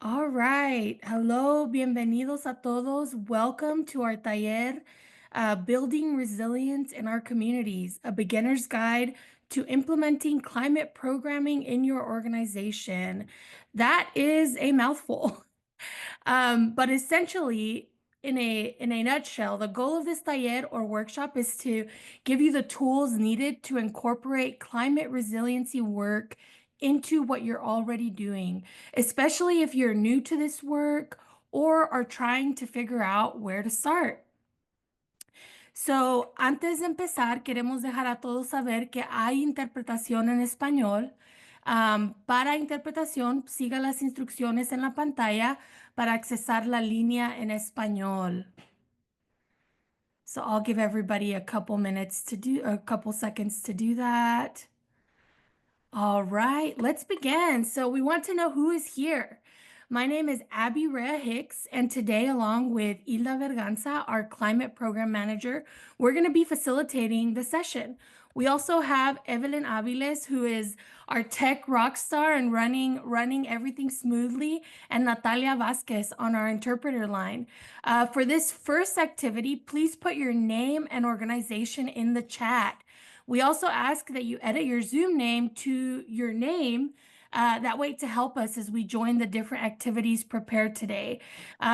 All right. Hello, bienvenidos a todos. Welcome to our taller, Building Resilience in Our Communities, a beginner's guide to implementing climate programming in your organization. That is a mouthful. But essentially, in a nutshell, the goal of this taller or workshop is to give you the tools needed to incorporate climate resiliency work into what you're already doing, especially if you're new to this work or are trying to figure out where to start. So, antes de empezar, queremos dejar a todos saber que hay interpretación en español. Para interpretación, siga las instrucciones en la pantalla para accesar la línea en español. So I'll give everybody a couple seconds to do that. All right, let's begin. So we want to know who is here. My name is Abby Rhea Hicks, and today, along with Hilda Verganza, our climate program manager, we're going to be facilitating the session. We also have Evelyn Aviles, who is our tech rock star and running everything smoothly, and Natalia Vasquez on our interpreter line. For this first activity, please put your name and organization in the chat. We also ask that you edit your Zoom name to your name, that way to help us as we join the different activities prepared today.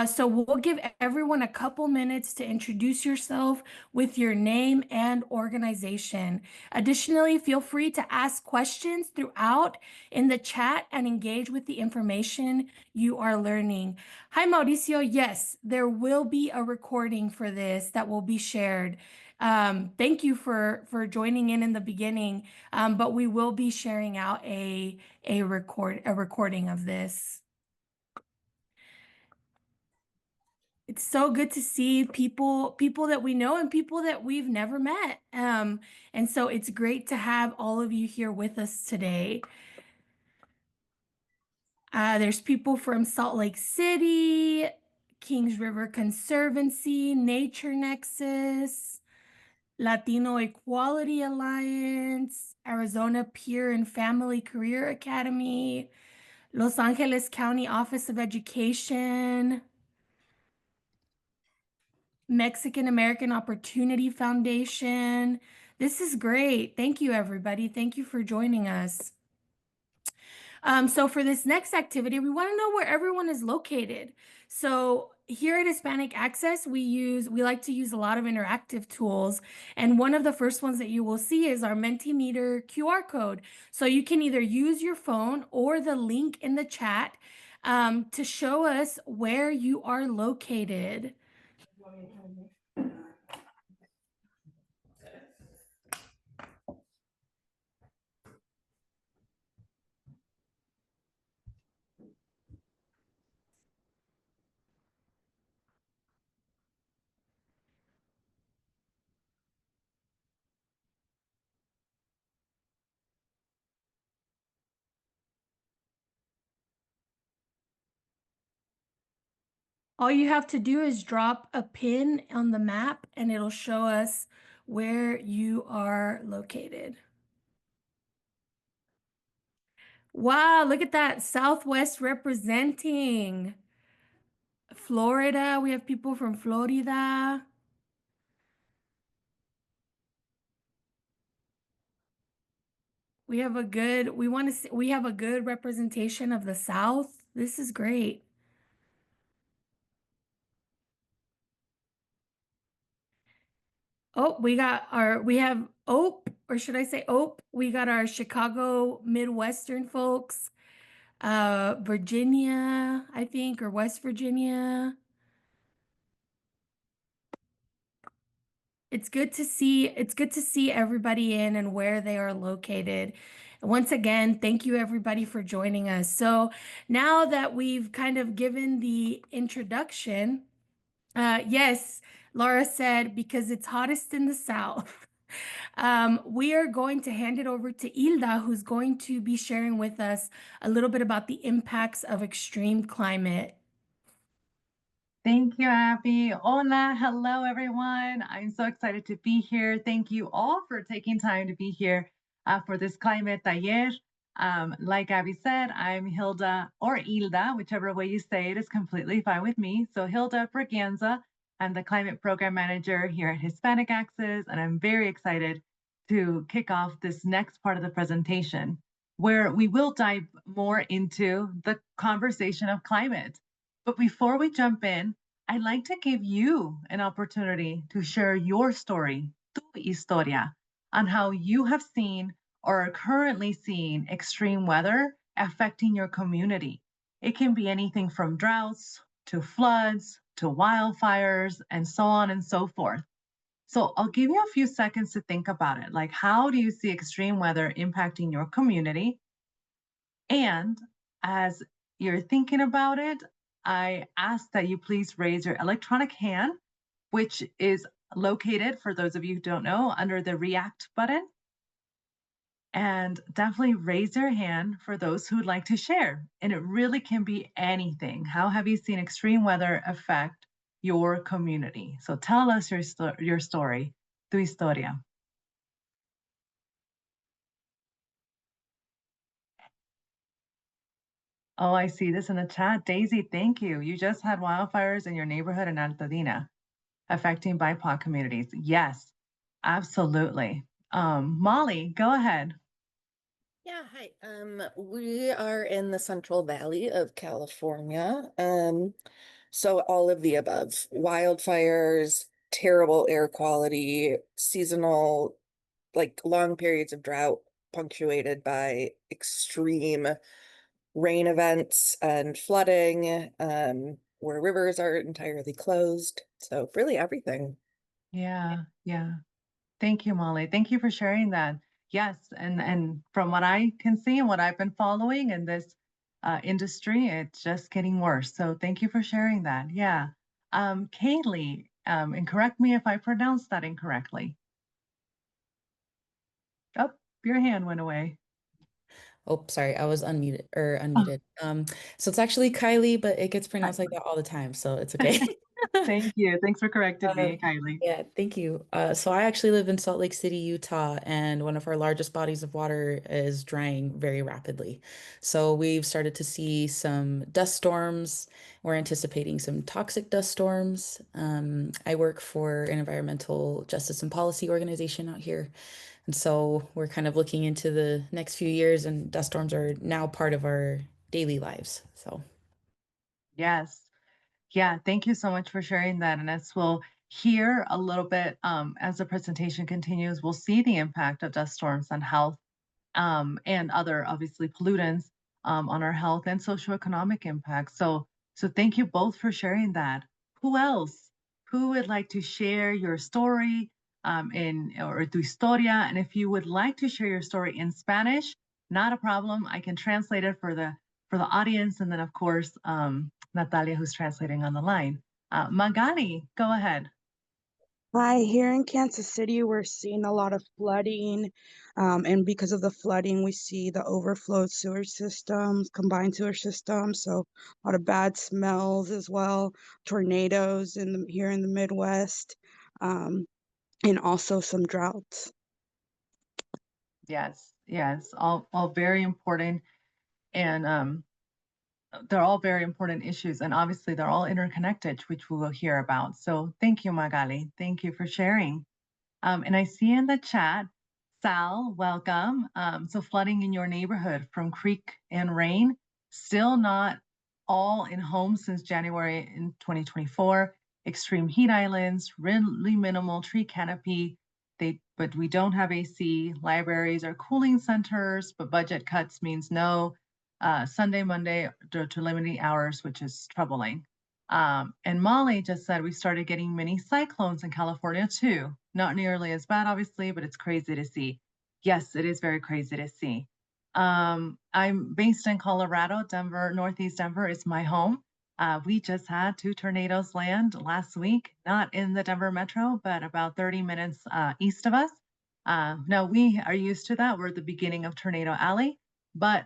So we'll give everyone a couple minutes to introduce yourself with your name and organization. Additionally, feel free to ask questions throughout in the chat and engage with the information you are learning. Hi, Mauricio. Yes, there will be a recording for this that will be shared. Thank you for joining in the beginning, but we will be sharing out a recording of this. It's so good to see people that we know and people that we've never met. And so it's great to have all of you here with us today. There's people from Salt Lake City, Kings River Conservancy, Nature Nexus, Latino Equality Alliance, Arizona Peer and Family Career Academy, Los Angeles County Office of Education, Mexican American Opportunity Foundation. This is great. Thank you, everybody. Thank you for joining us. So for this next activity, we want to know where everyone is located. So here at Hispanic Access, we like to use a lot of interactive tools. And one of the first ones that you will see is our Mentimeter QR code. So you can either use your phone or the link in the chat to show us where you are located. All you have to do is drop a pin on the map and it'll show us where you are located. Wow, look at that. Southwest representing. Florida, we have people from Florida. We have a good, we have a good representation of the South. This is great. Oh, we have OPE, or should I say OPE? We got our Chicago Midwestern folks, Virginia, I think, or West Virginia. It's good to see everybody in and where they are located. Once again, thank you everybody for joining us. So now that we've kind of given the introduction, yes, Laura said, because it's hottest in the South. We are going to hand it over to Hilda, who's going to be sharing with us a little bit about the impacts of extreme climate. Thank you, Abby. Hola, hello, everyone. I'm so excited to be here. Thank you all for taking time to be here for this climate taller. Like Abby said, I'm Hilda or Hilda, whichever way you say it is completely fine with me. So, Hilda Braganza, I'm the climate program manager here at Hispanic Access, and I'm very excited to kick off this next part of the presentation where we will dive more into the conversation of climate. But before we jump in, I'd like to give you an opportunity to share your story, tu historia, on how you have seen or are currently seeing extreme weather affecting your community. It can be anything from droughts to floods to wildfires and so on and so forth. So I'll give you a few seconds to think about it. Like, how do you see extreme weather impacting your community? And as you're thinking about it, I ask that you please raise your electronic hand, which is located, for those of you who don't know, under the react button. And definitely raise your hand for those who would like to share. And it really can be anything. How have you seen extreme weather affect your community? So tell us your story, tu historia. Oh, I see this in the chat. Daisy, thank you. You just had wildfires in your neighborhood in Altadena affecting BIPOC communities. Yes, absolutely. Molly, go ahead. Yeah, hi. We are in the Central Valley of California. So all of the above, wildfires, terrible air quality, seasonal, like long periods of drought punctuated by extreme rain events and flooding, where rivers are entirely closed. So really everything. Yeah, yeah. Thank you, Molly. Thank you for sharing that. Yes, and from what I can see and what I've been following in this industry, it's just getting worse. So thank you for sharing that. Yeah. Kaylee, and correct me if I pronounced that incorrectly. Oh, your hand went away. Oh, sorry, I was unmuted or Oh, unmuted. So it's actually Kylie, but it gets pronounced like Kylie. that all the time, so it's okay. Thank you. Thanks for correcting Uh, me, Kylie. yeah, thank you. So I actually live in Salt Lake City, Utah, and one of our largest bodies of water is drying very rapidly. So we've started to see some dust storms. We're anticipating some toxic dust storms. I work for an environmental justice and policy organization out here. And so we're kind of looking into the next few years, and dust storms are now part of our daily lives. So. Yes. Yeah, thank you so much for sharing that. And as we'll hear a little bit as the presentation continues, we'll see the impact of dust storms on health and other obviously pollutants on our health and socioeconomic impact. So thank you both for sharing that. Who else? Who would like to share your story in or tu historia? And if you would like to share your story in Spanish, not a problem. I can translate it for the audience, and then of course Natalia, who's translating on the line. Magali, go ahead. Hi, here in Kansas City, we're seeing a lot of flooding. And because of the flooding, we see the overflowed sewer systems, combined sewer systems. So a lot of bad smells as well, tornadoes here in the Midwest, um, and also some droughts. Yes, yes, all very important, and they're all very important issues, and obviously they're all interconnected, which we will hear about. So thank you, Magali. Thank you for sharing. And I see in the chat, Sal, welcome. So flooding in your neighborhood from creek and rain, still not all in homes since January in 2024. Extreme heat islands, really minimal tree canopy. But we don't have AC. Libraries are cooling centers, but budget cuts means no. Sunday, Monday to limiting hours, which is troubling. And Molly just said we started getting mini cyclones in California too. Not nearly as bad, obviously, but it's crazy to see. Yes, it is very crazy to see. I'm based in Colorado. Denver, Northeast Denver is my home. We just had two tornadoes land last week, not in the Denver metro, but about 30 minutes east of us. Now we are used to that. We're at the beginning of Tornado Alley, but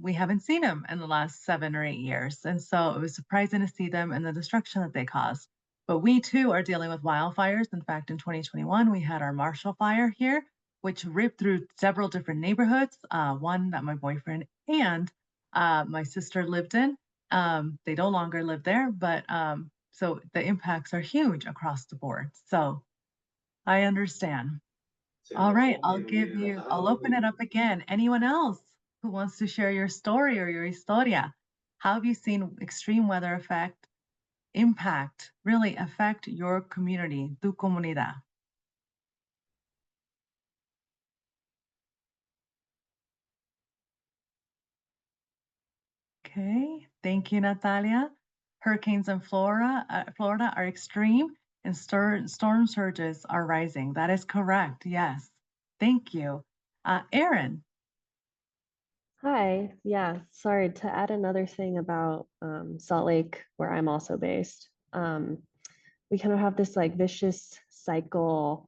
we haven't seen them in the last 7 or 8 years. And so it was surprising to see them and the destruction that they caused. But we too are dealing with wildfires. In fact, in 2021, we had our Marshall Fire here. which ripped through several different neighborhoods, one that my boyfriend and my sister lived in. They no longer live there, but so the impacts are huge across the board. So I understand. All right, I'll open it up again. Anyone else who wants to share your story or your historia? How have you seen extreme weather really affect your community, tu comunidad? Okay, thank you, Natalia. Hurricanes in Florida are extreme and storm surges are rising. That is correct. Yes. Thank you. Erin. Hi, yeah, sorry to add another thing about Salt Lake, where I'm also based. We kind of have this like vicious cycle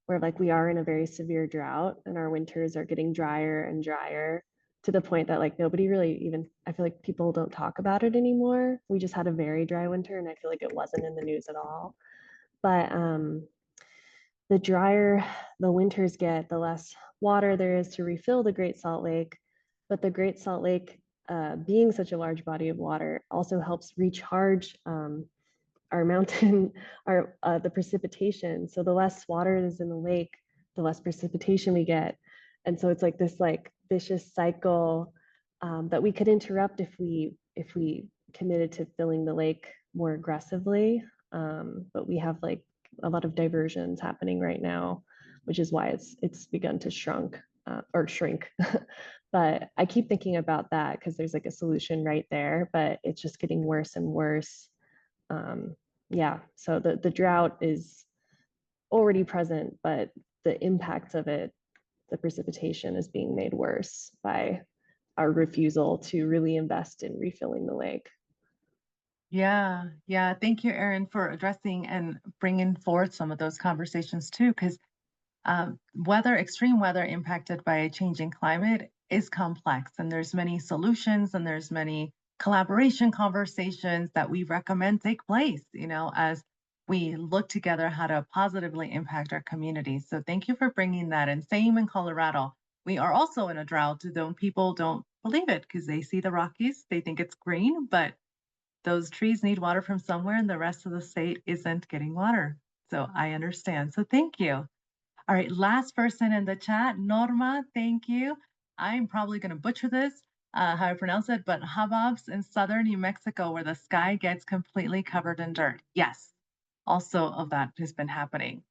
where like we are in a very severe drought and our winters are getting drier and drier to the point that like nobody really even, I feel like people don't talk about it anymore. We just had a very dry winter and I feel like it wasn't in the news at all. But the drier the winters get, the less water there is to refill the Great Salt Lake. But the Great Salt Lake, being such a large body of water, also helps recharge our mountain, our the precipitation. So the less water is in the lake, the less precipitation we get. And so it's like this like vicious cycle that we could interrupt if we committed to filling the lake more aggressively. But we have like a lot of diversions happening right now, which is why it's begun to shrink. But I keep thinking about that because there's like a solution right there, but it's just getting worse and worse. Yeah, so the drought is already present, but the impact of it, the precipitation is being made worse by our refusal to really invest in refilling the lake. Yeah, yeah. Thank you, Erin, for addressing and bringing forth some of those conversations too, because extreme weather impacted by a changing climate is complex, and there's many solutions and there's many collaboration conversations that we recommend take place, as we look together how to positively impact our communities. So thank you for bringing that. And same in Colorado. We are also in a drought, though people don't believe it because they see the Rockies, they think it's green, but those trees need water from somewhere and the rest of the state isn't getting water. So I understand. So thank you. All right, last person in the chat, Norma, thank you. I'm probably going to butcher this, how I pronounce it, but Hababs in southern New Mexico where the sky gets completely covered in dirt. Yes, also of that has been happening.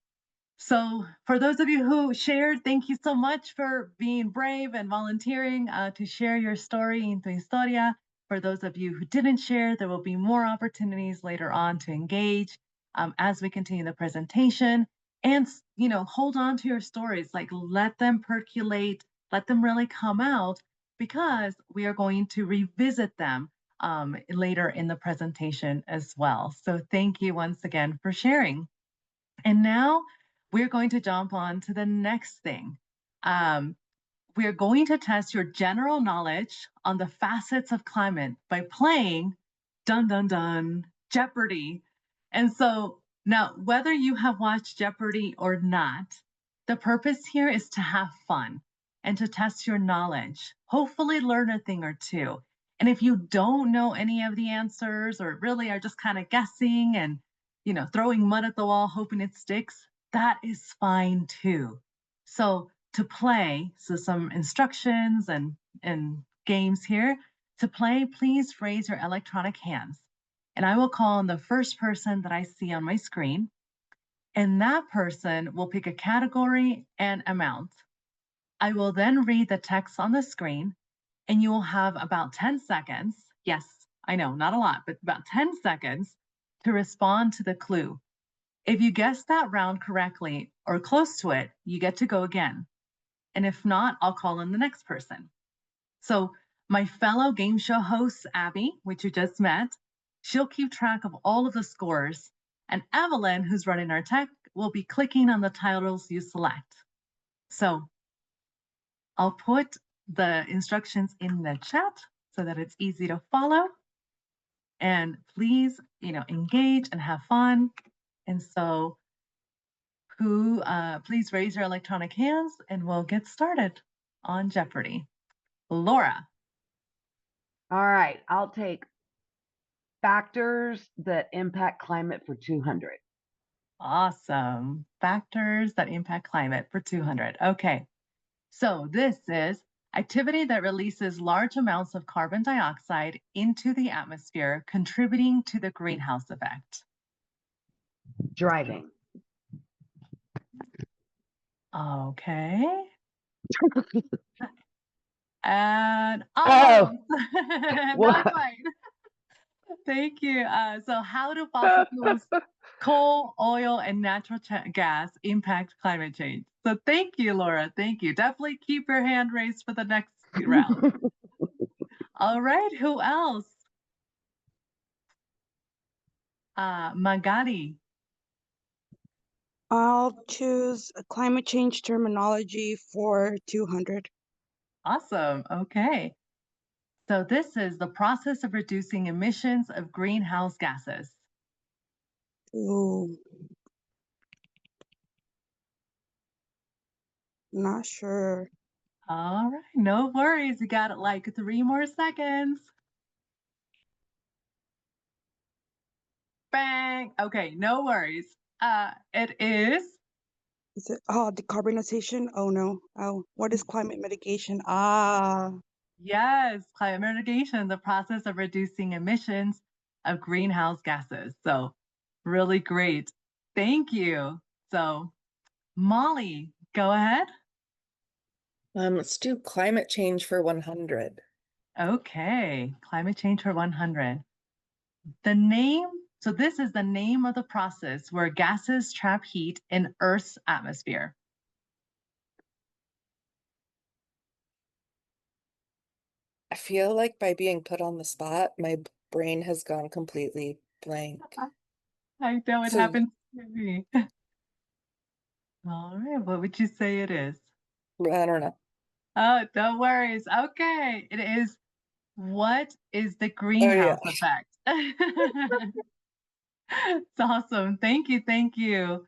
So for those of you who shared, thank you so much for being brave and volunteering to share your story in Tu Historia. For those of you who didn't share, there will be more opportunities later on to engage as we continue the presentation. And, hold on to your stories, like let them percolate, let them really come out, because we are going to revisit them later in the presentation as well. So thank you once again for sharing. And now we're going to jump on to the next thing. We're going to test your general knowledge on the facets of climate by playing dun dun dun Jeopardy. And so now, whether you have watched Jeopardy or not, the purpose here is to have fun and to test your knowledge, hopefully learn a thing or two. And if you don't know any of the answers or really are just kind of guessing and throwing mud at the wall, hoping it sticks, that is fine too. So to play, so some instructions and games here. To play, please raise your electronic hands. And I will call on the first person that I see on my screen. And that person will pick a category and amount. I will then read the text on the screen, and you will have about 10 seconds. Yes, I know, not a lot, but about 10 seconds to respond to the clue. If you guess that round correctly or close to it, you get to go again. And if not, I'll call in the next person. So my fellow game show host, Abby, which you just met, she'll keep track of all of the scores. And Evelyn, who's running our tech, will be clicking on the titles you select. So I'll put the instructions in the chat so that it's easy to follow. And please, engage and have fun. And so who, please raise your electronic hands and we'll get started on Jeopardy. Laura. All right, I'll take factors that impact climate for 200. Awesome. Factors that impact climate for 200. Okay. So this is activity that releases large amounts of carbon dioxide into the atmosphere, contributing to the greenhouse effect. Driving. Okay. And Oh, not quite. Thank you. So how do fossil fuels, coal, oil, and natural gas impact climate change? So thank you, Laura. Thank you. Definitely keep your hand raised for the next round. All right. Who else? Magali. I'll choose a climate change terminology for 200. Awesome. Okay. So this is the process of reducing emissions of greenhouse gases. Ooh, not sure. All right. No worries. You got it like 3 more seconds. Bang. Okay. No worries. It is. Is it decarbonization? Oh no. Oh, what is climate mitigation? Ah, Yes, climate mitigation, the process of reducing emissions of greenhouse gases. So, really great. Thank you. So, Molly, go ahead. Let's do climate change for 100. Okay, climate change for 100. The name, so this is the name of the process where gases trap heat in Earth's atmosphere. I feel like by being put on the spot, my brain has gone completely blank. I know it So happens to me. All right, what would you say it is? I don't know. Oh, no worries. Okay, it is. What is the Oh yeah. greenhouse effect? It's awesome. Thank you. Thank you.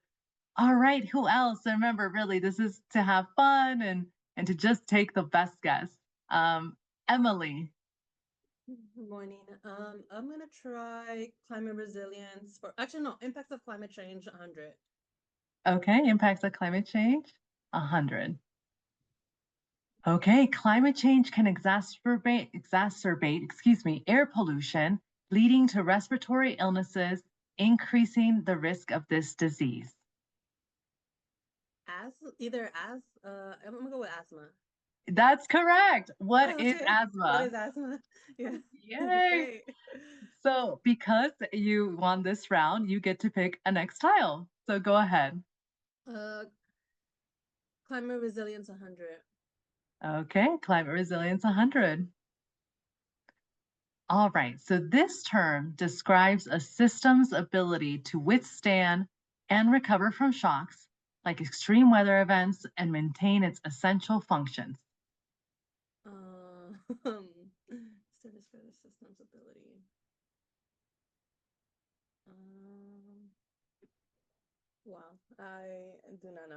All right. Who else? And remember, really, this is to have fun and to just take the best guess. Emily. Good morning. I'm gonna try climate resilience for actually no impacts of climate change 100. Okay. Impacts of climate change. 100. Okay. Climate change can exacerbate, air pollution, leading to respiratory illnesses, increasing the risk of this disease. I'm gonna go with asthma. That's correct. What Oh, is okay. What asthma? is asthma? Yeah. Yay. Great. So because you won this round, you get to pick a next tile. So go ahead. Uh, climate resilience 100. Okay, climate resilience 100. All right, so this term describes a system's ability to withstand and recover from shocks, like extreme weather events, and maintain its essential functions. Status for the system's ability. Wow, I do not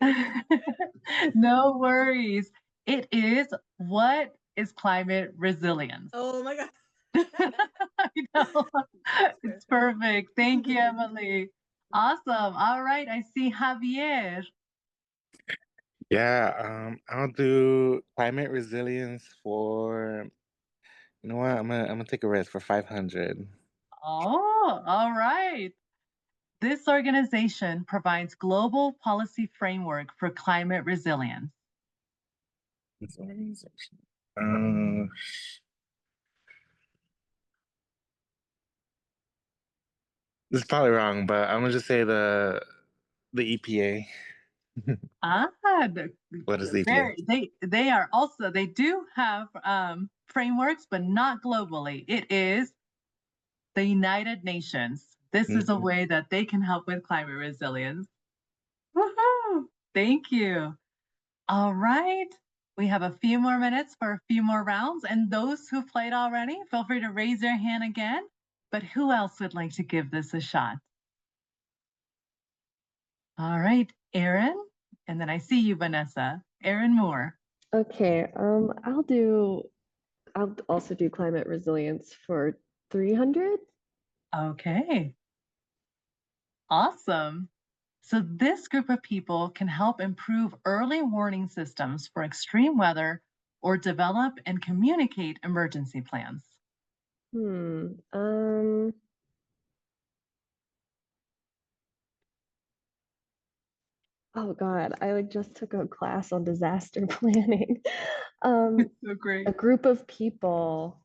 know. No worries. It is, what is climate resilience? Oh my God. I know. It's perfect. Thank you, Emily. Awesome. All right. I see Javier. Yeah, I'll do climate resilience for, you know what? I'm gonna take a risk for 500. Oh, all right. This organization provides global policy framework for climate resilience. This organization. Uh, this is probably wrong, but I'm gonna just say the EPA. Ah, What is the EPA? they are also, they do have frameworks, but not globally. It is the United Nations. This is a way that they can help with climate resilience. Woohoo! Thank you. All right. We have a few more minutes for a few more rounds. And those who played already, feel free to raise your hand again. But who else would like to give this a shot? All right, Aaron. And then I see you, Vanessa. Aaron Moore. Okay, I'll also do climate resilience for 300. Okay, awesome. So this group of people can help improve early warning systems for extreme weather or develop and communicate emergency plans. Hmm. Oh God, I like just took a class on disaster planning. Um, So great. a group of people.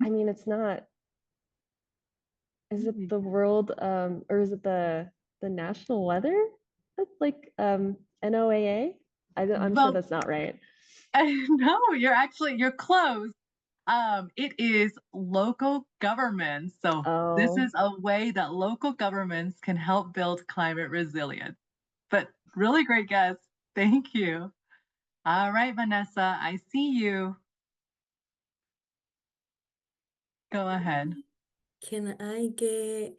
I mean, it's not, is it the world, or is it the national weather? That's like NOAA? I'm sure Well, that's not right. no, you're close. It is local governments. So this Oh, is a way that local governments can help build climate resilience. But really great guess. Thank you. All right, Vanessa, I see you. Go ahead. Can I get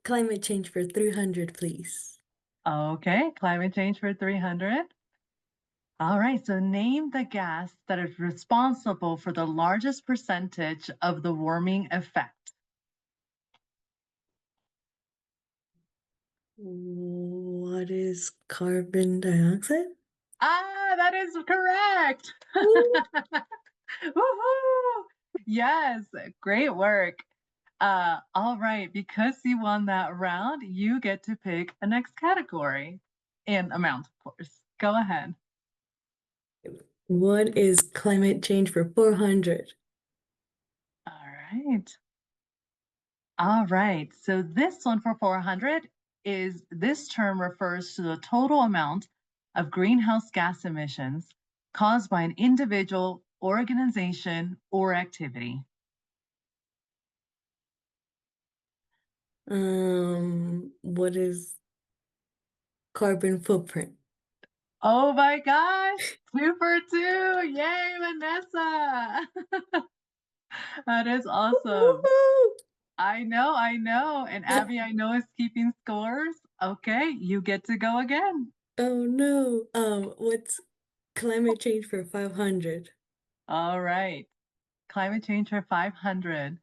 climate change for 300, please? Okay, climate change for 300. All right, so name the gas that is responsible for the largest percentage of the warming effect. What is carbon dioxide? Ah, that is correct. Woo! Woohoo! Yes, great work. All right, because you won that round, you get to pick a next category and amount, of course. Go ahead. What is climate change for 400? All right. All right. So this one for 400 is this term refers to the total amount of greenhouse gas emissions caused by an individual, organization, or activity. What is carbon footprint? Oh my gosh, 2 for 2. Yay, Vanessa. That is awesome. Woo-hoo! I know. And Abby, I know is keeping scores. Okay, you get to go again. Oh no. What's climate change for 500? All right. Climate change for 500.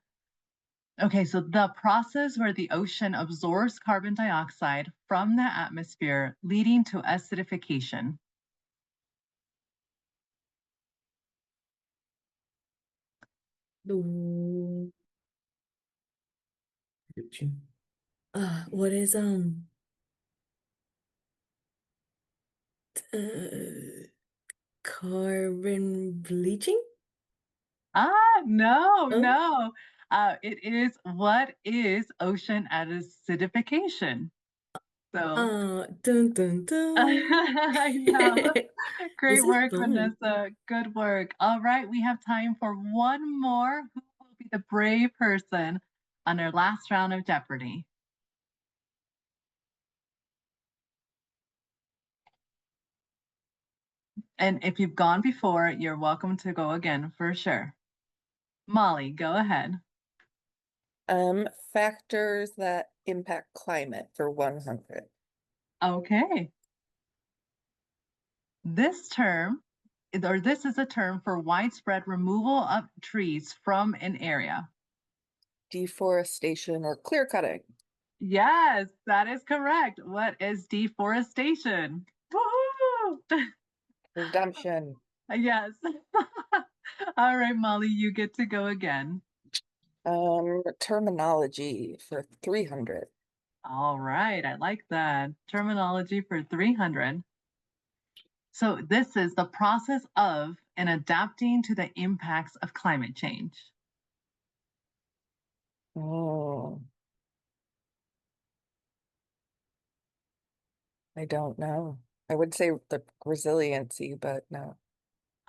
Okay, so the process where the ocean absorbs carbon dioxide from the atmosphere, leading to acidification. The what is uh, carbon bleaching? No, Oh, no. It is what is ocean acidification? So dun dun dun. I know. This Great is work, fun. Vanessa. Good work. All right, we have time for one more. Who will be the brave person on our last round of Jeopardy? And if you've gone before, you're welcome to go again for sure. Molly, go ahead. Factors that impact climate for 100. Okay. This term, or this is a term for widespread removal of trees from an area. Deforestation or clear cutting. Yes, that is correct. What is deforestation? Woohoo! Redemption. Yes. All right, Molly, you get to go again. Terminology for 300. All right, I like that. Terminology for 300. So this is the process of and adapting to the impacts of climate change. Oh, I don't know. I would say the resiliency, but no.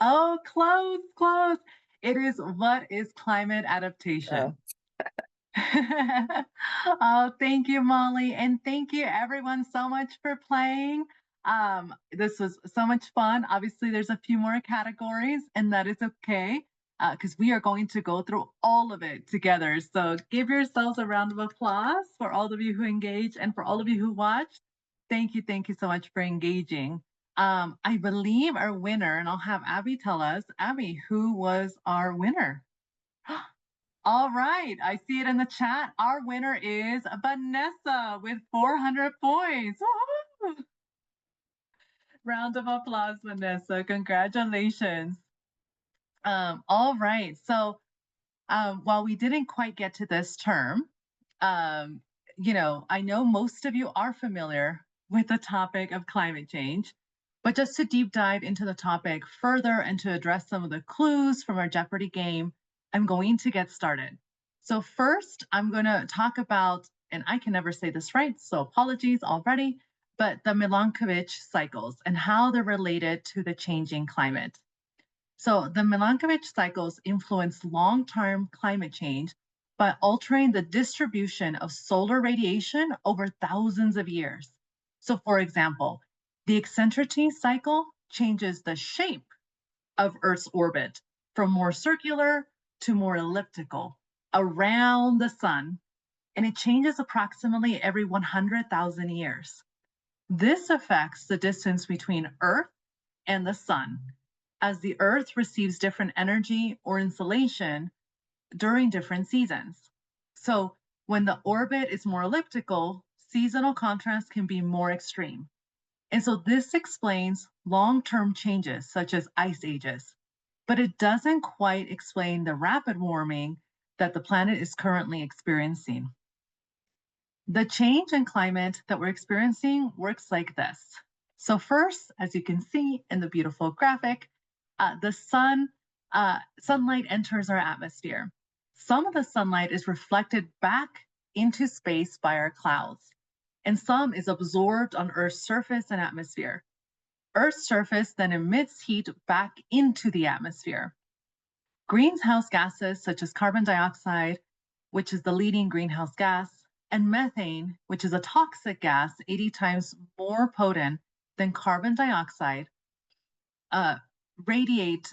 Oh, close, close. It is what is climate adaptation? Oh, Oh, thank you, Molly. And thank you everyone so much for playing. This was so much fun. Obviously, there's a few more categories, and that is okay because we are going to go through all of it together. So give yourselves a round of applause for all of you who engaged and for all of you who watched. Thank you so much for engaging. I believe our winner, and I'll have Abby tell us, Abby, who was our winner? All right, I see it in the chat. Our winner is Vanessa with 400 points. Woo-hoo! Round of applause, Vanessa. Congratulations. All right, so while we didn't quite get to this term, I know most of you are familiar with the topic of climate change, but just to deep dive into the topic further and to address some of the clues from our Jeopardy game, I'm going to get started. So first, I'm going to talk about, and I can never say this right, so apologies already, but the Milankovitch cycles and how they're related to the changing climate. So the Milankovitch cycles influence long-term climate change by altering the distribution of solar radiation over thousands of years. So for example, the eccentricity cycle changes the shape of Earth's orbit from more circular to more elliptical around the sun, and it changes approximately every 100,000 years. This affects the distance between Earth and the sun, as the Earth receives different energy or insolation during different seasons. So when the orbit is more elliptical, seasonal contrast can be more extreme. And so this explains long-term changes such as ice ages, but it doesn't quite explain the rapid warming that the planet is currently experiencing. The change in climate that we're experiencing works like this. So first, as you can see in the beautiful graphic, the sunlight enters our atmosphere. Some of the sunlight is reflected back into space by our clouds, and some is absorbed on Earth's surface and atmosphere. Earth's surface then emits heat back into the atmosphere. Greenhouse gases such as carbon dioxide, which is the leading greenhouse gas, and methane, which is a toxic gas 80 times more potent than carbon dioxide, radiate,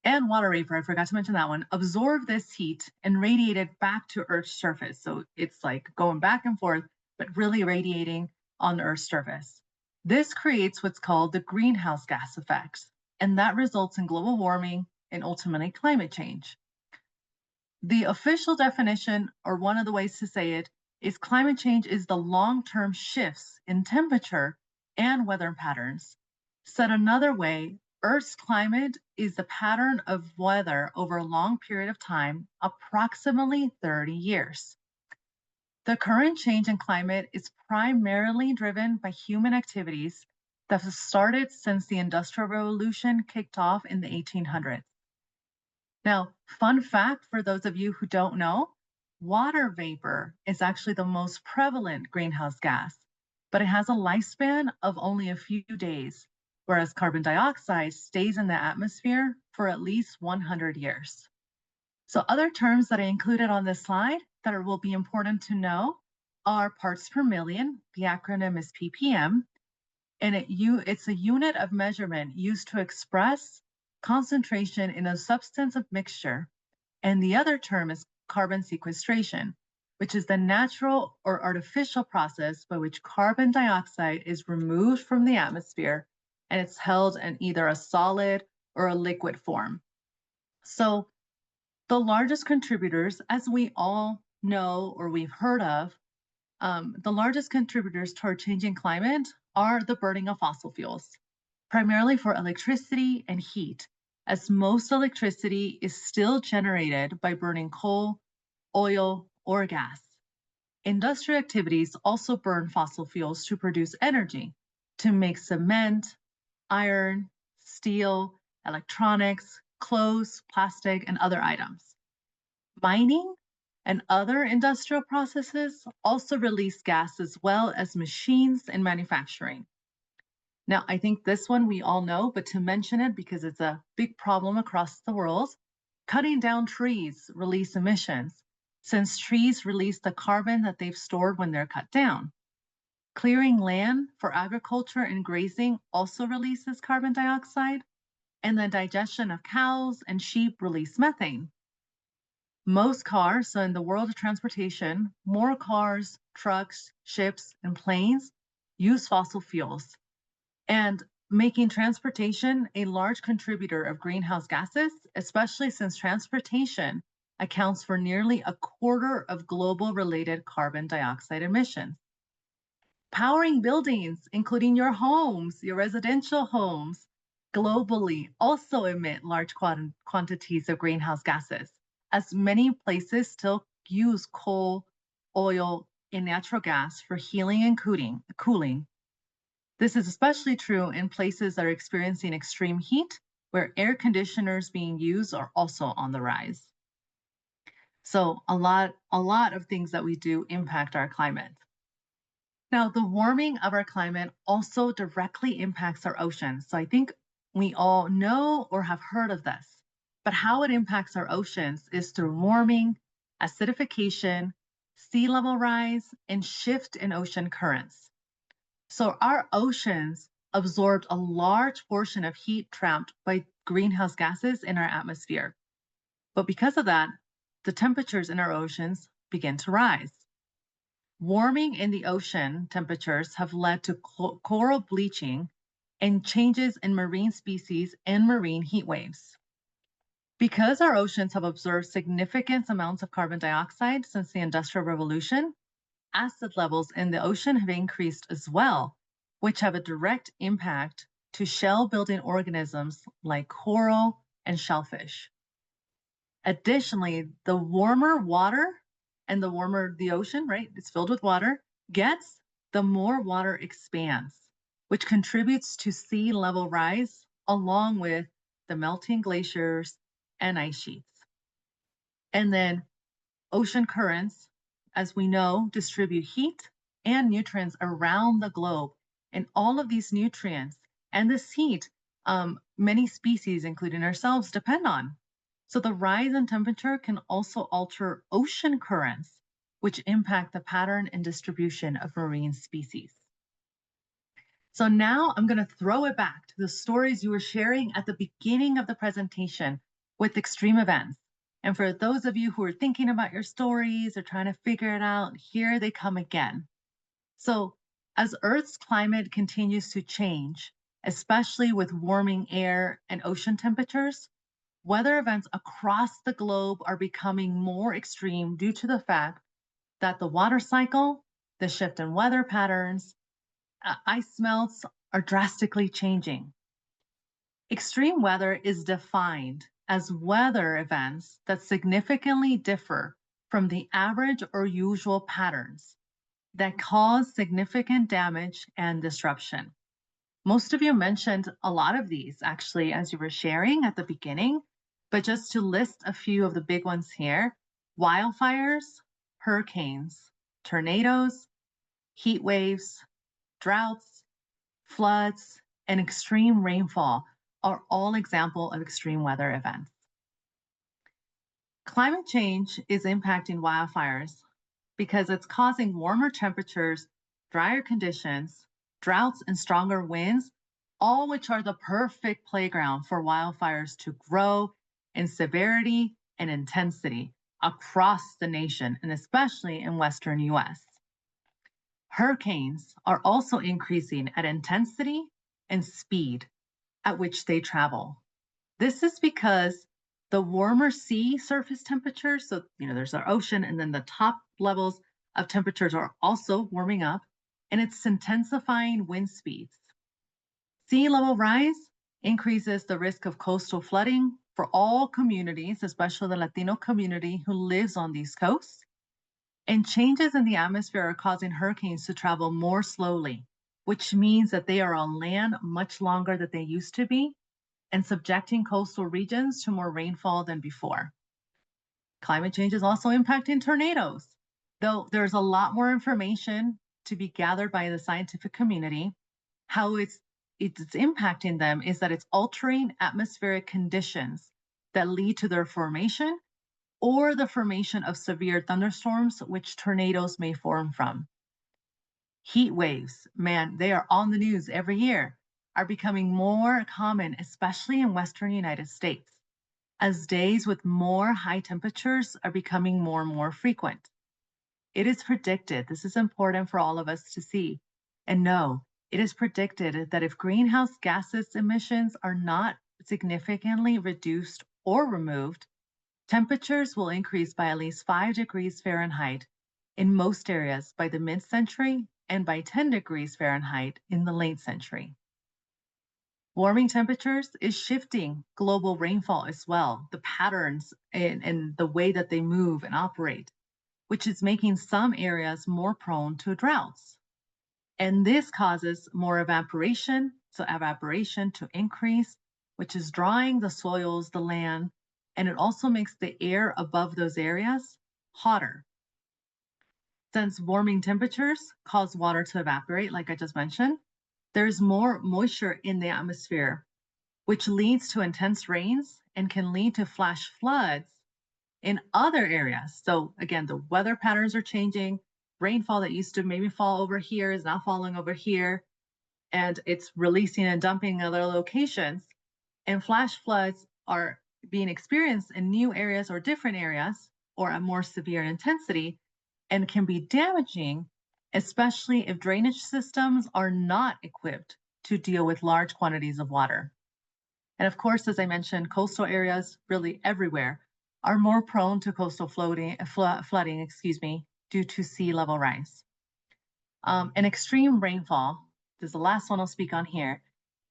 and water vapor, I forgot to mention that one, absorb this heat and radiate it back to Earth's surface. So it's like going back and forth, but really radiating on the Earth's surface. This creates what's called the greenhouse gas effect, and that results in global warming and ultimately climate change. The official definition, or one of the ways to say it, is climate change is the long-term shifts in temperature and weather patterns. Said another way, Earth's climate is the pattern of weather over a long period of time, approximately 30 years. The current change in climate is primarily driven by human activities that have started since the Industrial Revolution kicked off in the 1800s. Now, fun fact for those of you who don't know, water vapor is actually the most prevalent greenhouse gas, but it has a lifespan of only a few days, whereas carbon dioxide stays in the atmosphere for at least 100 years. So other terms that I included on this slide that will be important to know are parts per million. The acronym is ppm, and it's a unit of measurement used to express concentration in a substance of mixture. And the other term is carbon sequestration, which is the natural or artificial process by which carbon dioxide is removed from the atmosphere and it's held in either a solid or a liquid form. So the largest contributors, as we all know or we've heard of, the largest contributors toward changing climate are the burning of fossil fuels, primarily for electricity and heat, as most electricity is still generated by burning coal, oil, or gas. Industrial activities also burn fossil fuels to produce energy, to make cement, iron, steel, electronics, clothes, plastic, and other items. Mining and other industrial processes also release gas as well as machines and manufacturing. Now, I think this one we all know, but to mention it because it's a big problem across the world, cutting down trees release emissions, since trees release the carbon that they've stored when they're cut down. Clearing land for agriculture and grazing also releases carbon dioxide, and the digestion of cows and sheep release methane. Most cars, so in the world of transportation, more cars, trucks, ships, and planes use fossil fuels, and making transportation a large contributor of greenhouse gases, especially since transportation accounts for nearly a quarter of global related carbon dioxide emissions. Powering buildings, including your homes, your residential homes, globally also emit large quantities of greenhouse gases, as many places still use coal, oil, and natural gas for heating and cooling. This is especially true in places that are experiencing extreme heat, where air conditioners being used are also on the rise. So a lot of things that we do impact our climate. Now, the warming of our climate also directly impacts our oceans. So I think we all know or have heard of this, but how it impacts our oceans is through warming, acidification, sea level rise, and shift in ocean currents. So our oceans absorbed a large portion of heat trapped by greenhouse gases in our atmosphere. But because of that, the temperatures in our oceans begin to rise. Warming in the ocean temperatures have led to coral bleaching and changes in marine species and marine heat waves. Because our oceans have observed significant amounts of carbon dioxide since the Industrial Revolution, acid levels in the ocean have increased as well, which have a direct impact to shell-building organisms like coral and shellfish. Additionally, the warmer water and the warmer the ocean, right, it's filled with water, gets, the more water expands, which contributes to sea level rise along with the melting glaciers and ice sheets. And then ocean currents, as we know, distribute heat and nutrients around the globe. And all of these nutrients and this heat, many species, including ourselves, depend on. So the rise in temperature can also alter ocean currents, which impact the pattern and distribution of marine species. So now I'm going to throw it back to the stories you were sharing at the beginning of the presentation with extreme events. And for those of you who are thinking about your stories or trying to figure it out, here they come again. So as Earth's climate continues to change, especially with warming air and ocean temperatures, weather events across the globe are becoming more extreme due to the fact that the water cycle, the shift in weather patterns, ice melts are drastically changing. Extreme weather is defined as weather events that significantly differ from the average or usual patterns that cause significant damage and disruption. Most of you mentioned a lot of these actually as you were sharing at the beginning, but just to list a few of the big ones here: wildfires, hurricanes, tornadoes, heat waves, droughts, floods, and extreme rainfall are all examples of extreme weather events. Climate change is impacting wildfires because it's causing warmer temperatures, drier conditions, droughts, and stronger winds, all which are the perfect playground for wildfires to grow in severity and intensity across the nation, and especially in Western US. Hurricanes are also increasing at intensity and speed at which they travel. This is because the warmer sea surface temperatures, so there's our ocean, and then the top levels of temperatures are also warming up, and it's intensifying wind speeds. Sea level rise increases the risk of coastal flooding for all communities, especially the Latino community who lives on these coasts. And changes in the atmosphere are causing hurricanes to travel more slowly, which means that they are on land much longer than they used to be, and subjecting coastal regions to more rainfall than before. Climate change is also impacting tornadoes. Though there's a lot more information to be gathered by the scientific community, how it's impacting them is that it's altering atmospheric conditions that lead to their formation or the formation of severe thunderstorms, which tornadoes may form from. Heat waves, man, they are on the news every year, are becoming more common, especially in Western United States. as days with more high temperatures are becoming more and more frequent. It is predicted, this is important for all of us to see and know, it is predicted that if greenhouse gases emissions are not significantly reduced or removed, temperatures will increase by at least 5 degrees Fahrenheit in most areas by the mid-century and by 10 degrees Fahrenheit in the late century. Warming temperatures is shifting global rainfall as well, the patterns and the way that they move and operate, which is making some areas more prone to droughts. And this causes more evaporation, so evaporation to increase, which is drying the soils, the land, and it also makes the air above those areas hotter. Since warming temperatures cause water to evaporate, like I just mentioned, there's more moisture in the atmosphere, which leads to intense rains and can lead to flash floods in other areas. So again, the weather patterns are changing. Rainfall that used to maybe fall over here is now falling over here, and it's releasing and dumping in other locations. And flash floods are being experienced in new areas or different areas or at more severe intensity and can be damaging, especially if drainage systems are not equipped to deal with large quantities of water. And of course, as I mentioned, coastal areas really everywhere are more prone to coastal flooding, due to sea level rise. And extreme rainfall, this is the last one I'll speak on here,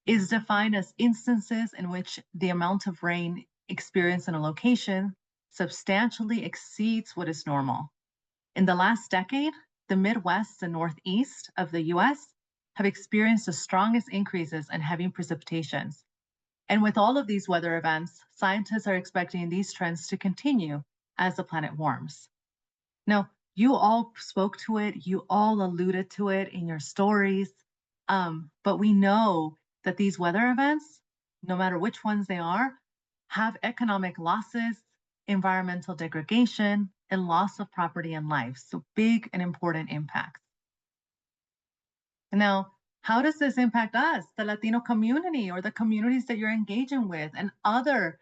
is defined as instances in which the amount of rain experienced in a location substantially exceeds what is normal. In the last decade, the Midwest and Northeast of the US have experienced the strongest increases in heavy precipitations. And with all of these weather events, scientists are expecting these trends to continue as the planet warms. Now, you all spoke to it, you all alluded to it in your stories, but we know that these weather events, no matter which ones they are, have economic losses, environmental degradation, and loss of property and life. So big and important impacts. Now, how does this impact us, the Latino community, or the communities that you're engaging with, and other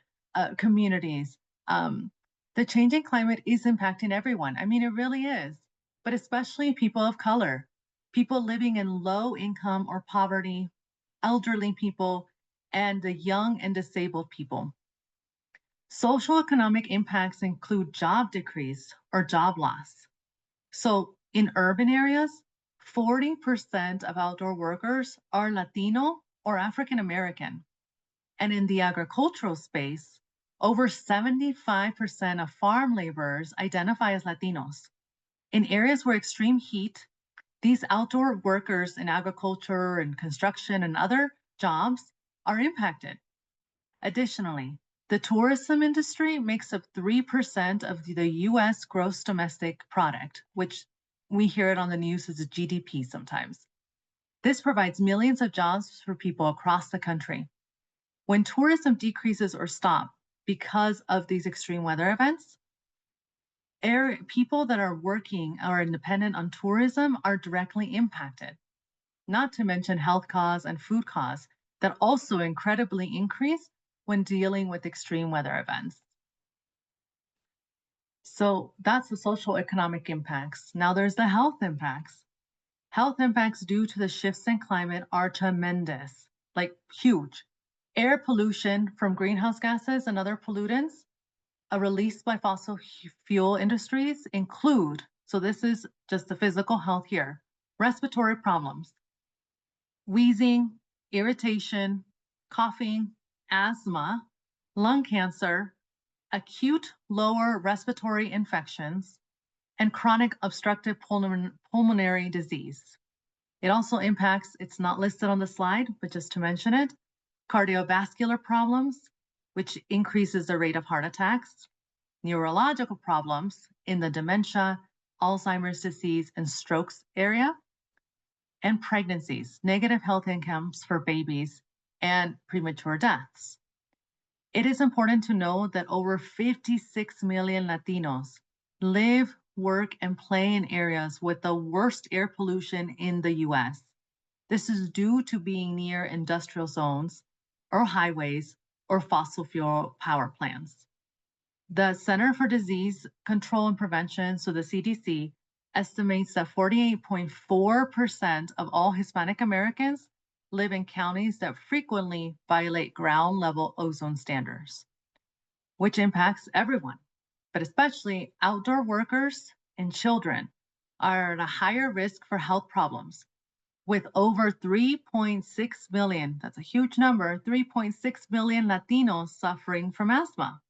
communities? The changing climate is impacting everyone. I mean, it really is, but especially people of color, people living in low income or poverty, elderly people, and the young and disabled people. Social economic impacts include job decrease or job loss. So in urban areas, 40% of outdoor workers are Latino or African American. And in the agricultural space, over 75% of farm laborers identify as Latinos. In areas where extreme heat, these outdoor workers in agriculture and construction and other jobs are impacted. Additionally, the tourism industry makes up 3% of the US gross domestic product, which we hear it on the news as a GDP sometimes. This provides millions of jobs for people across the country. When tourism decreases or stops because of these extreme weather events, people that are working or dependent on tourism are directly impacted, not to mention health costs and food costs that also incredibly increase when dealing with extreme weather events. So that's the social economic impacts. Now there's the health impacts. Health impacts due to the shifts in climate are tremendous, like huge. Air pollution from greenhouse gases and other pollutants released by fossil fuel industries include, so this is just the physical health here, respiratory problems, wheezing, irritation, coughing, asthma, lung cancer, acute lower respiratory infections, and chronic obstructive pulmonary disease. It also impacts, it's not listed on the slide, but just to mention it, cardiovascular problems, which increases the rate of heart attacks, neurological problems in the dementia, Alzheimer's disease, and strokes area, and pregnancies, negative health outcomes for babies, and premature deaths. It is important to know that over 56 million Latinos live, work, and play in areas with the worst air pollution in the US. This is due to being near industrial zones or highways or fossil fuel power plants. The Center for Disease Control and Prevention, so the CDC, estimates that 48.4% of all Hispanic Americans live in counties that frequently violate ground level ozone standards, which impacts everyone, but especially outdoor workers and children are at a higher risk for health problems, with over 3.6 million, that's a huge number, 3.6 million Latinos suffering from asthma.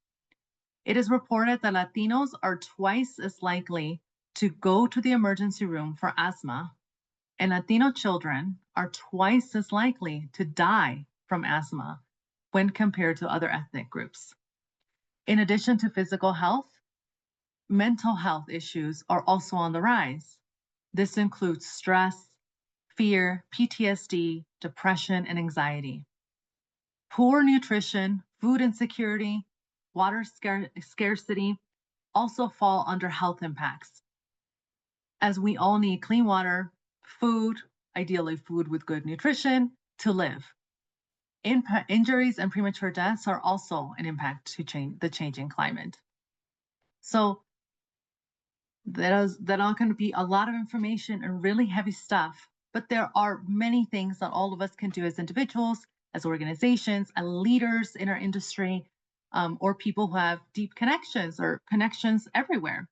It is reported that Latinos are twice as likely to go to the emergency room for asthma, and Latino children are twice as likely to die from asthma when compared to other ethnic groups. In addition to physical health, mental health issues are also on the rise. This includes stress, fear, PTSD, depression, and anxiety. Poor nutrition, food insecurity, water scarcity also fall under health impacts, as we all need clean water, food, ideally food with good nutrition, to live. Injuries and premature deaths are also an impact to the changing climate. So that all going to be a lot of information and really heavy stuff, but there are many things that all of us can do as individuals, as organizations, and leaders in our industry, or people who have deep connections or connections everywhere.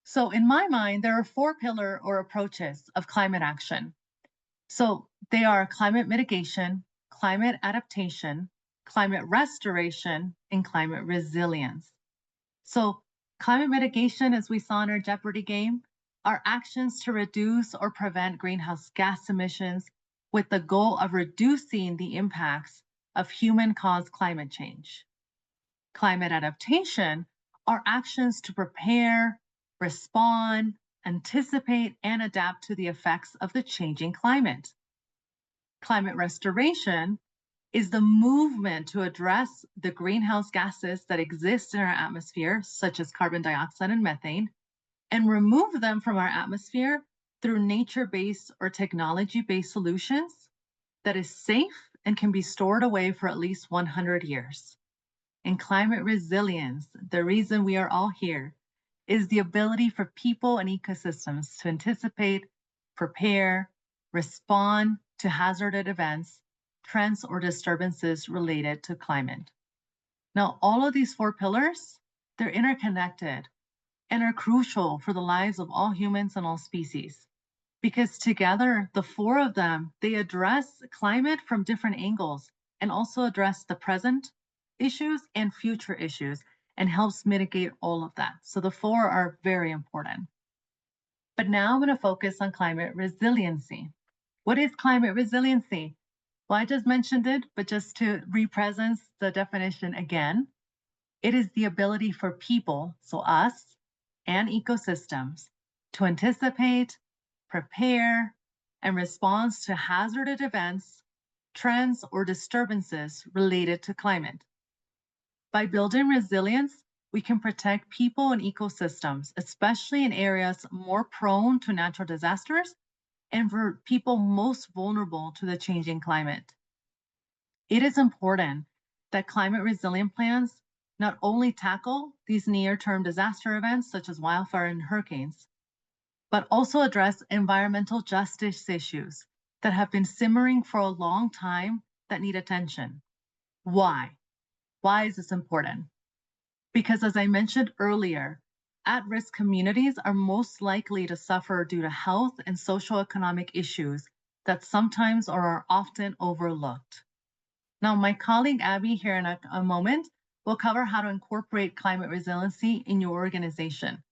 So in my mind, there are 4 pillars or approaches of climate action. So they are climate mitigation, climate adaptation, climate restoration, and climate resilience. So climate mitigation, as we saw in our Jeopardy game, are actions to reduce or prevent greenhouse gas emissions with the goal of reducing the impacts of human-caused climate change. Climate adaptation are actions to prepare, respond, anticipate, and adapt to the effects of the changing climate. Climate restoration is the movement to address the greenhouse gases that exist in our atmosphere, such as carbon dioxide and methane, and remove them from our atmosphere through nature-based or technology-based solutions that is safe and can be stored away for at least 100 years. And climate resilience, the reason we are all here, is the ability for people and ecosystems to anticipate, prepare, respond to hazardous events, trends, or disturbances related to climate. Now, all of these 4 pillars, they're interconnected and are crucial for the lives of all humans and all species, because together, the 4 of them, they address climate from different angles and also address the present issues and future issues and helps mitigate all of that. So the 4 are very important. But now I'm going to focus on climate resiliency. What is climate resiliency? Well, I just mentioned it, but just to represent the definition again, it is the ability for people, so us, and ecosystems to anticipate, prepare, and respond to hazardous events, trends, or disturbances related to climate. By building resilience, we can protect people and ecosystems, especially in areas more prone to natural disasters and for people most vulnerable to the changing climate. It is important that climate resilient plans not only tackle these near-term disaster events such as wildfire and hurricanes, but also address environmental justice issues that have been simmering for a long time that need attention. Why? Why is this important? Because as I mentioned earlier, at-risk communities are most likely to suffer due to health and socioeconomic issues that sometimes or are often overlooked. Now, my colleague Abby here in a moment will cover how to incorporate climate resiliency in your organization.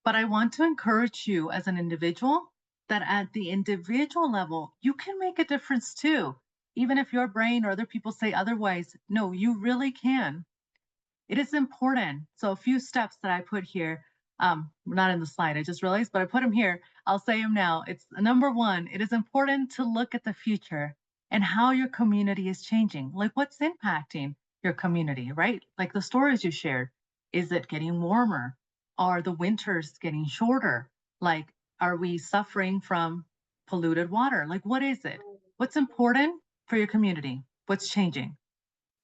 But I want to encourage you as an individual that at the individual level, you can make a difference too. Even if your brain or other people say otherwise, no, you really can. It is important. So a few steps that I put here, not in the slide, I just realized, but I put them here. I'll say them now. It's number 1, it is important to look at the future and how your community is changing. Like what's impacting your community, right? Like the stories you shared. Is it getting warmer? Are the winters getting shorter? Like, are we suffering from polluted water? Like, what is it? What's important for your community? What's changing?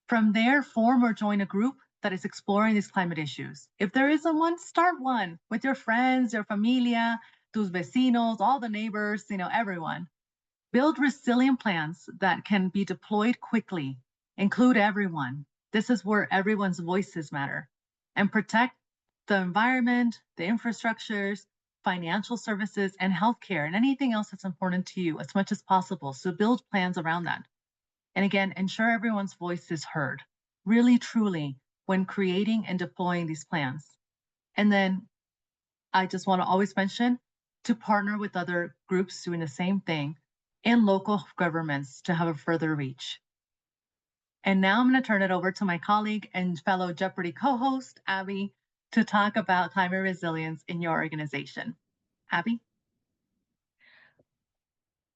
From there, form or join a group that is exploring these climate issues. If there isn't one, start one with your friends, your familia, tus vecinos, all the neighbors, everyone. Build resilient plans that can be deployed quickly. Include everyone. This is where everyone's voices matter. And protect the environment, the infrastructures, financial services, and healthcare, and anything else that's important to you as much as possible. So build plans around that. And again, ensure everyone's voice is heard, really, truly, when creating and deploying these plans. And then I just want to always mention to partner with other groups doing the same thing and local governments to have a further reach. And now I'm going to turn it over to my colleague and fellow Jeopardy co-host, Abby, to talk about climate resilience in your organization. Abby?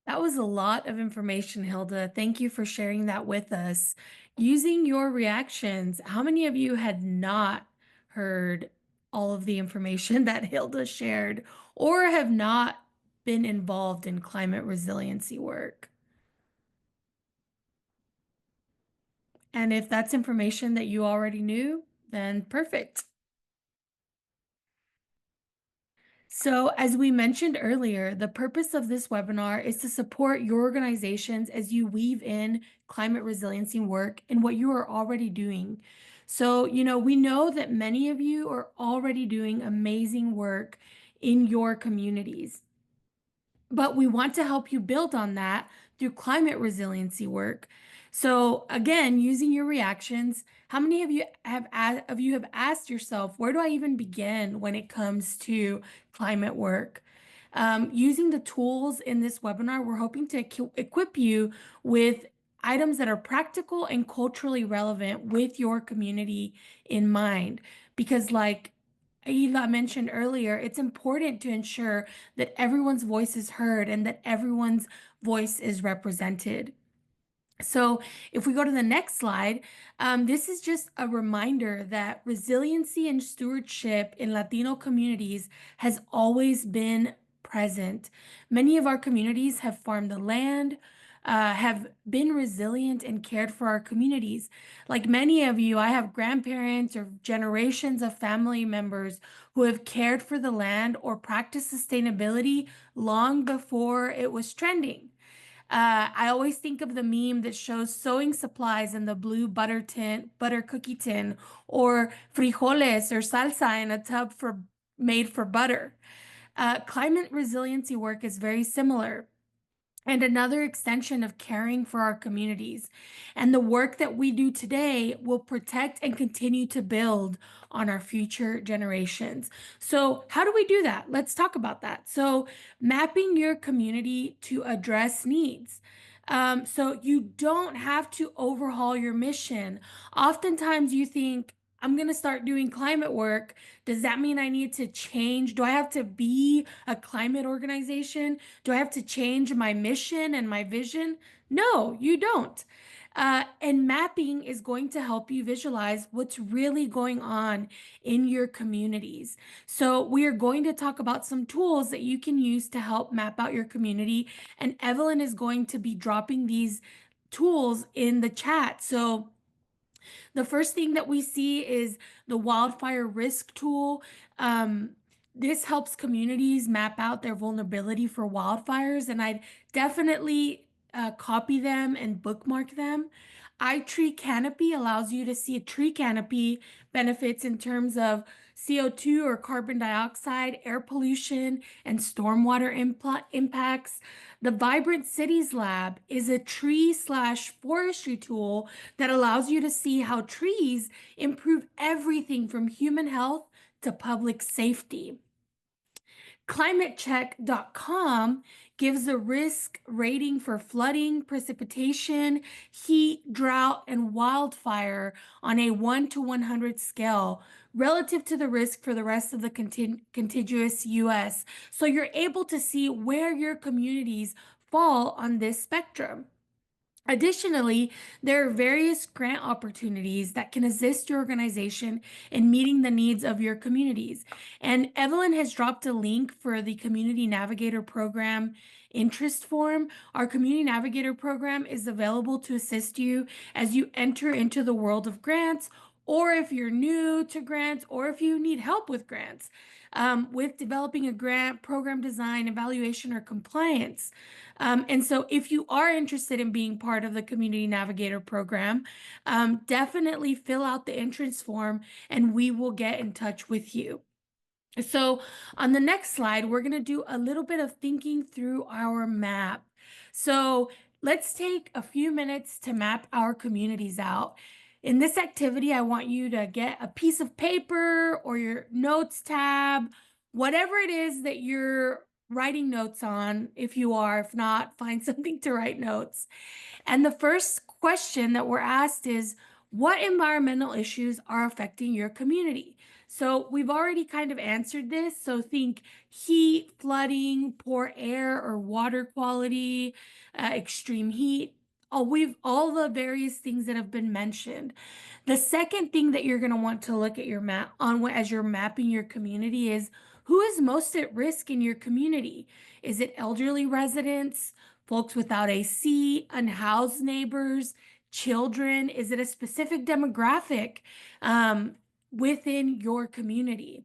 That was a lot of information, Hilda. Thank you for sharing that with us. Using your reactions, how many of you had not heard all of the information that Hilda shared or have not been involved in climate resiliency work? And if that's information that you already knew, then perfect. So, as we mentioned earlier, the purpose of this webinar is to support your organizations as you weave in climate resiliency work in what you are already doing. So, we know that many of you are already doing amazing work in your communities, but we want to help you build on that through climate resiliency work. So again, using your reactions, how many of you have asked yourself, where do I even begin when it comes to climate work? Using the tools in this webinar, we're hoping to equip you with items that are practical and culturally relevant with your community in mind. Because like Eva mentioned earlier, it's important to ensure that everyone's voice is heard and that everyone's voice is represented. So if we go to the next slide, this is just a reminder that resiliency and stewardship in Latino communities has always been present. Many of our communities have farmed the land, have been resilient and cared for our communities. Like many of you, I have grandparents or generations of family members who have cared for the land or practiced sustainability long before it was trending. I always think of the meme that shows sewing supplies in the blue butter cookie tin, or frijoles or salsa in a tub made for butter. Climate resiliency work is very similar and another extension of caring for our communities. And the work that we do today will protect and continue to build on our future generations. So how do we do that? Let's talk about that. So mapping your community to address needs. So you don't have to overhaul your mission. Oftentimes you think, I'm going to start doing climate work. Does that mean I need to change? Do I have to be a climate organization? Do I have to change my mission and my vision? No, you don't. And mapping is going to help you visualize what's really going on in your communities. So we are going to talk about some tools that you can use to help map out your community. And Evelyn is going to be dropping these tools in the chat. So the first thing that we see is the wildfire risk tool. This helps communities map out their vulnerability for wildfires, and I'd definitely copy them and bookmark them. iTree Canopy allows you to see a tree canopy benefits in terms of CO2 or carbon dioxide, air pollution, and stormwater impacts. The Vibrant Cities Lab is a tree/forestry tool that allows you to see how trees improve everything from human health to public safety. ClimateCheck.com gives a risk rating for flooding, precipitation, heat, drought, and wildfire on a 1 to 100 scale relative to the risk for the rest of the contiguous US. So you're able to see where your communities fall on this spectrum. Additionally, there are various grant opportunities that can assist your organization in meeting the needs of your communities. And Evelyn has dropped a link for the Community Navigator Program interest form. Our Community Navigator Program is available to assist you as you enter into the world of grants, or if you're new to grants, or if you need help with grants, with developing a grant, program design, evaluation, or compliance. And so if you are interested in being part of the Community Navigator program, definitely fill out the entrance form and we will get in touch with you. So on the next slide, we're going to do a little bit of thinking through our map. So let's take a few minutes to map our communities out. In this activity, I want you to get a piece of paper or your notes tab, whatever it is that you're writing notes on. If you are, if not, find something to write notes. And the first question that we're asked is, what environmental issues are affecting your community? So we've already kind of answered this. So think heat, flooding, poor air or water quality, extreme heat. All the various things that have been mentioned. The second thing that you're going to want to look at your map on as you're mapping your community is who is most at risk in your community? Is it elderly residents, folks without AC, unhoused neighbors, children? Is it a specific demographic within your community?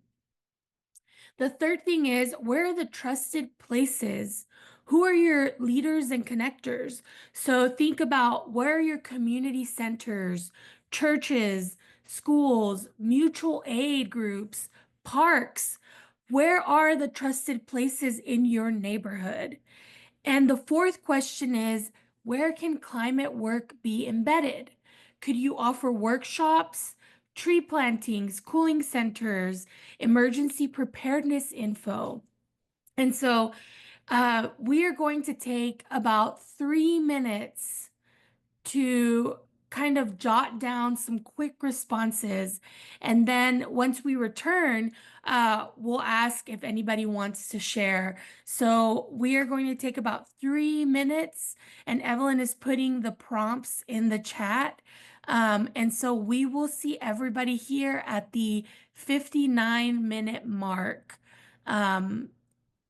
The third thing is, where are the trusted places? Who are your leaders and connectors? So think about, where are your community centers, churches, schools, mutual aid groups, parks? Where are the trusted places in your neighborhood? And the fourth question is, where can climate work be embedded? Could you offer workshops, tree plantings, cooling centers, emergency preparedness info? And so we are going to take about 3 minutes to kind of jot down some quick responses. And then once we return, we'll ask if anybody wants to share. So we are going to take about 3 minutes, and Evelyn is putting the prompts in the chat. And so we will see everybody here at the 59-minute mark.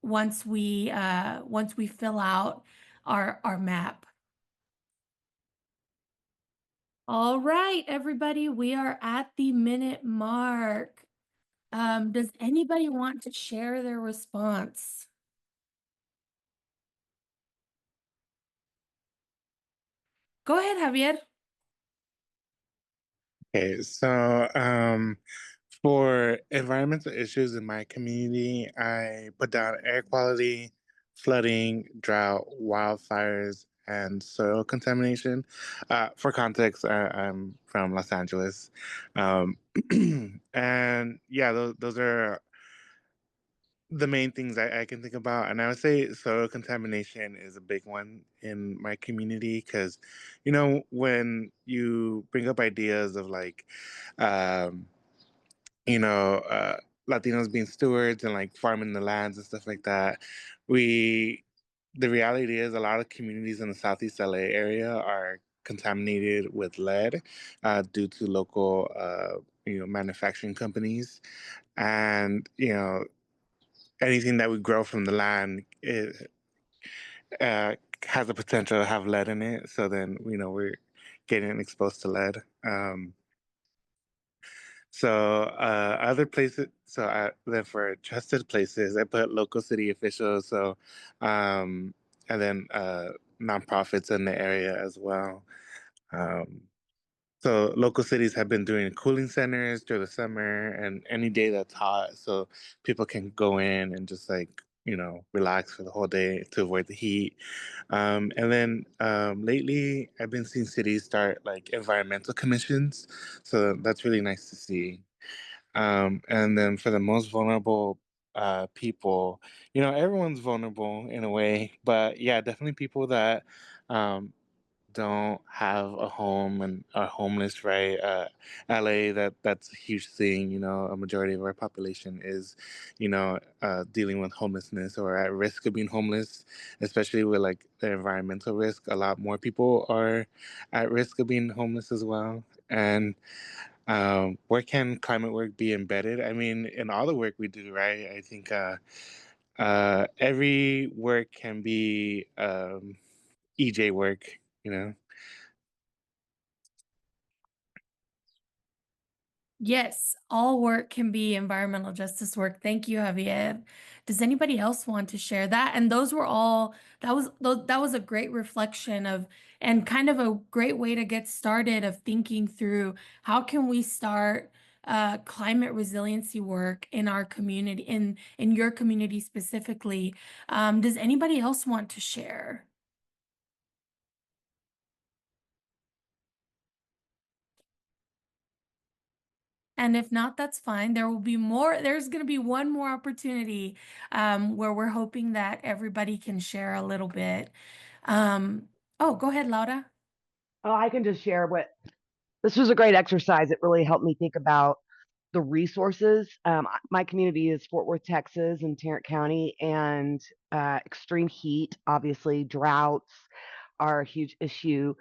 Once we fill out our map. All right, everybody, we are at the minute mark. Does anybody want to share their response? Go ahead, Javier. Okay, so for environmental issues in my community, I put down air quality, flooding, drought, wildfires, and soil contamination. For context, I'm from Los Angeles. Um, and yeah, those are the main things I can think about. And I would say soil contamination is a big one in my community because, when you bring up ideas of like, um, you know, uh, Latinos being stewards and like farming the lands and stuff like that, the reality is a lot of communities in the Southeast LA area are contaminated with lead due to local, manufacturing companies. And, anything that we grow from the land has the potential to have lead in it. So then, we're getting exposed to lead. Other places, then for trusted places, I put local city officials. And then nonprofits in the area as well. Um, so local cities have been doing cooling centers through the summer and any day that's hot, so people can go in and just like relax for the whole day to avoid the heat. And then lately, I've been seeing cities start like environmental commissions, so that's really nice to see. And then for the most vulnerable people, everyone's vulnerable in a way, but yeah, definitely people that um, don't have a home and are homeless, right? LA, that's a huge thing. A majority of our population is, dealing with homelessness or at risk of being homeless, especially with like the environmental risk. A lot more people are at risk of being homeless as well. And where can climate work be embedded? I mean, in all the work we do, right? I think every work can be EJ work. Yes, all work can be environmental justice work. Thank you, Javier. Does anybody else want to share that? And those were all, that was a great reflection of, and kind of a great way to get started of thinking through how can we start climate resiliency work in our community, in your community specifically. Does anybody else want to share? And if not, that's fine. There will be more. There's going to be one more opportunity where we're hoping that everybody can share a little bit. Oh, go ahead, Laura. Oh, I can just share what this was a great exercise. It really helped me think about the resources. My community is Fort Worth, Texas, and Tarrant County, and extreme heat, obviously, droughts are a huge issue.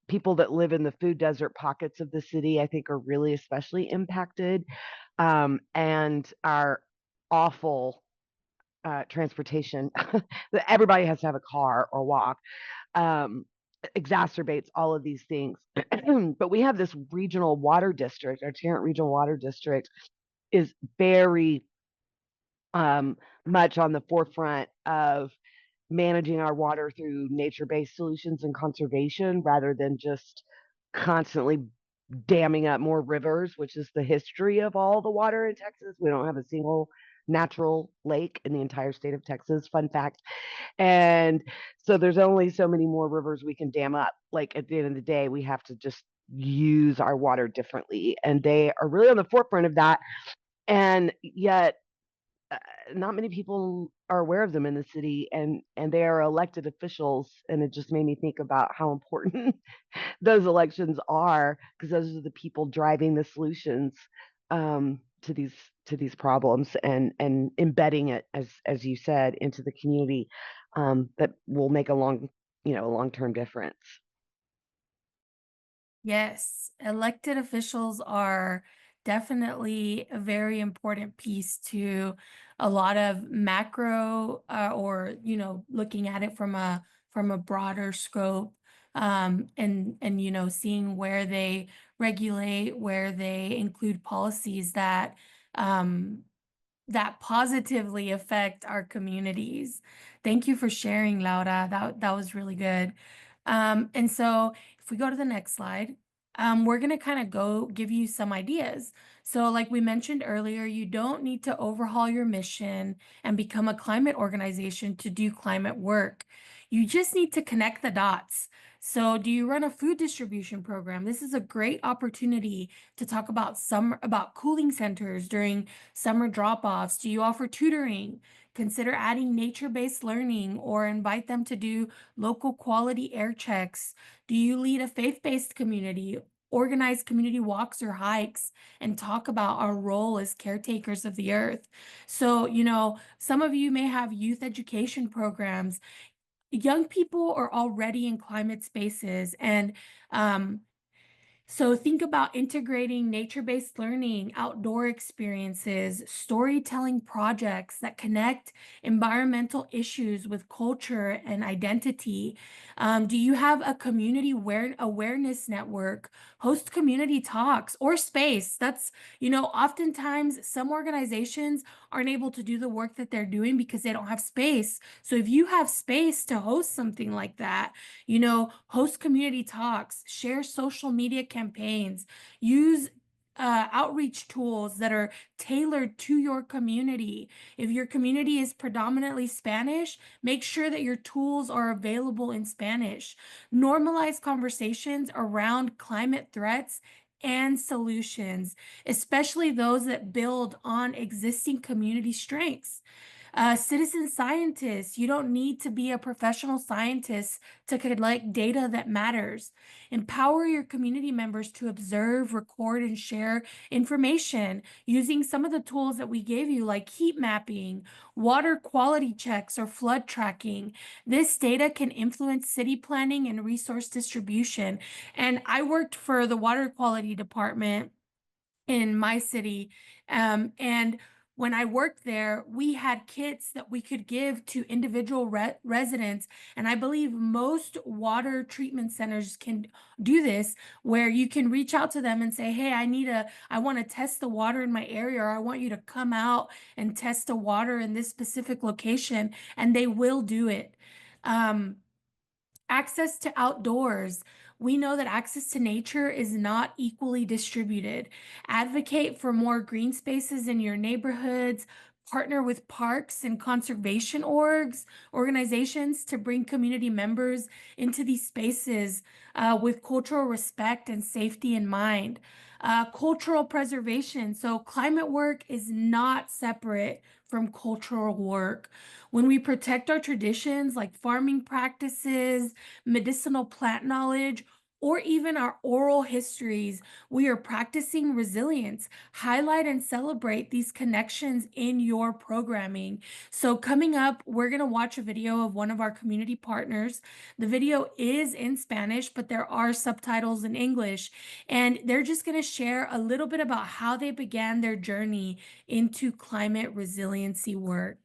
People that live in the food desert pockets of the city, I think, are really especially impacted, and our awful transportation. Everybody has to have a car or walk. Um, exacerbates all of these things. But we have this regional water district. Our Tarrant Regional Water District is very much on the forefront of managing our water through nature-based solutions and conservation rather than just constantly damming up more rivers, which is the history of all the water in Texas. We don't have a single natural lake in the entire state of Texas. Fun fact. And so there's only so many more rivers we can dam up. Like at the end of the day, we have to just use our water differently. And they are really on the forefront of that. And yet, not many people are aware of them in the city, and they are elected officials. And it just made me think about how important those elections are, because those are the people driving the solutions to these problems, and embedding it, as you said, into the community, that will make a long-term difference. Yes, elected officials are definitely a very important piece to a lot of macro or looking at it from a broader scope, and seeing where they regulate, where they include policies that positively affect our communities. Thank you for sharing, Laura. That was really good. And so if we go to the next slide, we're going to kind of go give you some ideas. So like we mentioned earlier, you don't need to overhaul your mission and become a climate organization to do climate work. You just need to connect the dots. So do you run a food distribution program? This is a great opportunity to talk about cooling centers during summer drop-offs. Do you offer tutoring? Consider adding nature-based learning or invite them to do local quality air checks. Do you lead a faith-based community? Organize community walks or hikes and talk about our role as caretakers of the earth. So, some of you may have youth education programs. Young people are already in climate spaces, and so think about integrating nature-based learning, outdoor experiences, storytelling projects that connect environmental issues with culture and identity. Do you have a community awareness network? Host community talks or space. That's, oftentimes some organizations aren't able to do the work that they're doing because they don't have space. So if you have space to host something like that, host community talks, share social media campaigns, use outreach tools that are tailored to your community. If your community is predominantly Spanish, make sure that your tools are available in Spanish. Normalize conversations around climate threats and solutions, especially those that build on existing community strengths. Citizen scientists, you don't need to be a professional scientist to collect data that matters. Empower your community members to observe, record, and share information using some of the tools that we gave you, like heat mapping, water quality checks, or flood tracking. This data can influence city planning and resource distribution. And I worked for the water quality department in my city. And when I worked there, we had kits that we could give to individual residents. And I believe most water treatment centers can do this, where you can reach out to them and say, hey, I want to test the water in my area, or I want you to come out and test the water in this specific location, and they will do it. Access to outdoors. We know that access to nature is not equally distributed. Advocate for more green spaces in your neighborhoods. Partner with parks and conservation organizations to bring community members into these spaces with cultural respect and safety in mind. Cultural preservation. So climate work is not separate from cultural work. When we protect our traditions like farming practices, medicinal plant knowledge, or even our oral histories, we are practicing resilience. Highlight and celebrate these connections in your programming. So coming up, we're going to watch a video of one of our community partners. The video is in Spanish, but there are subtitles in English, and they're just going to share a little bit about how they began their journey into climate resiliency work.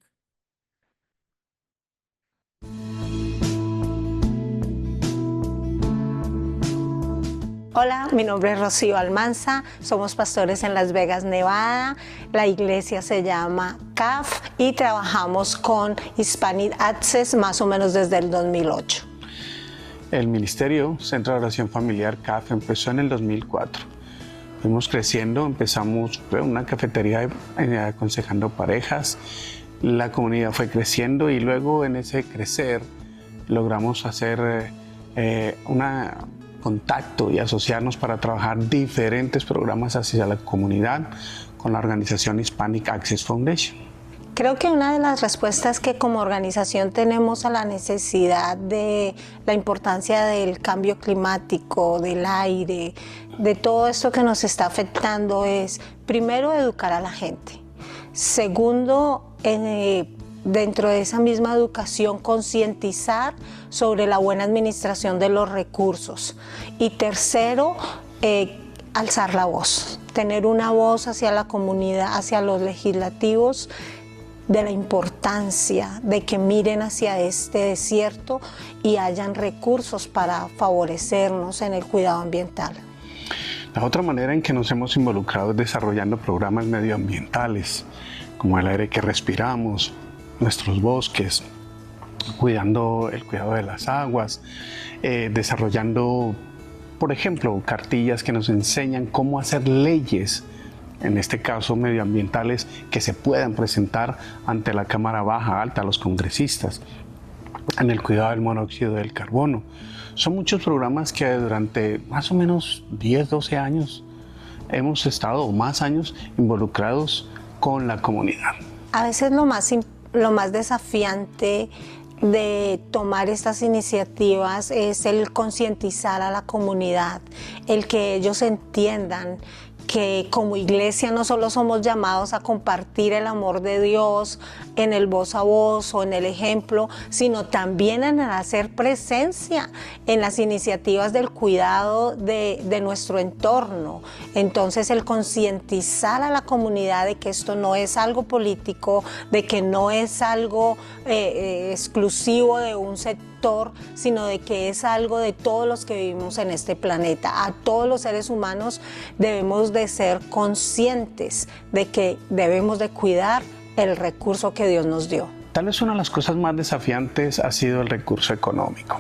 Hola, mi nombre es Rocío Almanza, somos pastores en Las Vegas, Nevada. La iglesia se llama CAF y trabajamos con Hispanic Access más o menos desde el 2008. El ministerio Centro de Oración Familiar CAF empezó en el 2004. Fuimos creciendo, empezamos una cafetería aconsejando parejas. La comunidad fue creciendo y luego en ese crecer logramos hacer contacto y asociarnos para trabajar diferentes programas hacia la comunidad con la organización Hispanic Access Foundation. Creo que una de las respuestas que como organización tenemos a la necesidad de la importancia del cambio climático, del aire, de todo esto que nos está afectando es, primero, educar a la gente. Segundo, dentro de esa misma educación, concientizar sobre la buena administración de los recursos. Y tercero, alzar la voz, tener una voz hacia la comunidad, hacia los legislativos, de la importancia de que miren hacia este desierto y hayan recursos para favorecernos en el cuidado ambiental. La otra manera en que nos hemos involucrado es desarrollando programas medioambientales, como el aire que respiramos, nuestros bosques, cuidando el cuidado de las aguas, desarrollando, por ejemplo, cartillas que nos enseñan cómo hacer leyes, en este caso medioambientales, que se puedan presentar ante la Cámara Baja, Alta, los congresistas, en el cuidado del monóxido del carbono. Son muchos programas que durante más o menos 10, 12 años hemos estado, o más años, involucrados con la comunidad. A veces lo más desafiante de tomar estas iniciativas es el concientizar a la comunidad, el que ellos entiendan que como iglesia no solo somos llamados a compartir el amor de Dios en el voz a voz o en el ejemplo, sino también en el hacer presencia en las iniciativas del cuidado de nuestro entorno. Entonces el concientizar a la comunidad de que esto no es algo político, de que no es algo exclusivo de un sector, sino de que es algo de todos los que vivimos en este planeta. A todos los seres humanos debemos de ser conscientes de que debemos de cuidar el recurso que Dios nos dio. Tal vez una de las cosas más desafiantes ha sido el recurso económico.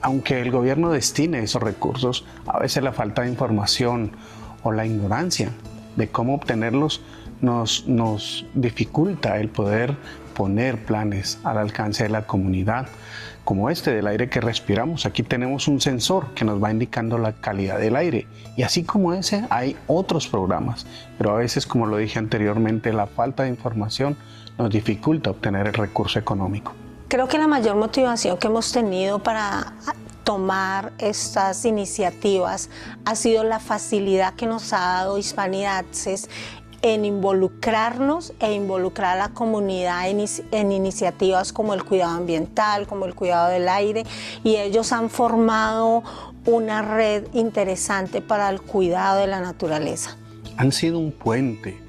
Aunque el gobierno destine esos recursos, a veces la falta de información o la ignorancia de cómo obtenerlos nos dificulta el poder poner planes al alcance de la comunidad, como este del aire que respiramos. Aquí tenemos un sensor que nos va indicando la calidad del aire, y así como ese hay otros programas, pero a veces, como lo dije anteriormente, la falta de información nos dificulta obtener el recurso económico. Creo que la mayor motivación que hemos tenido para tomar estas iniciativas ha sido la facilidad que nos ha dado Hispanic Access en involucrarnos e involucrar a la comunidad en iniciativas como el cuidado ambiental, como el cuidado del aire, y ellos han formado una red interesante para el cuidado de la naturaleza. Han sido un puente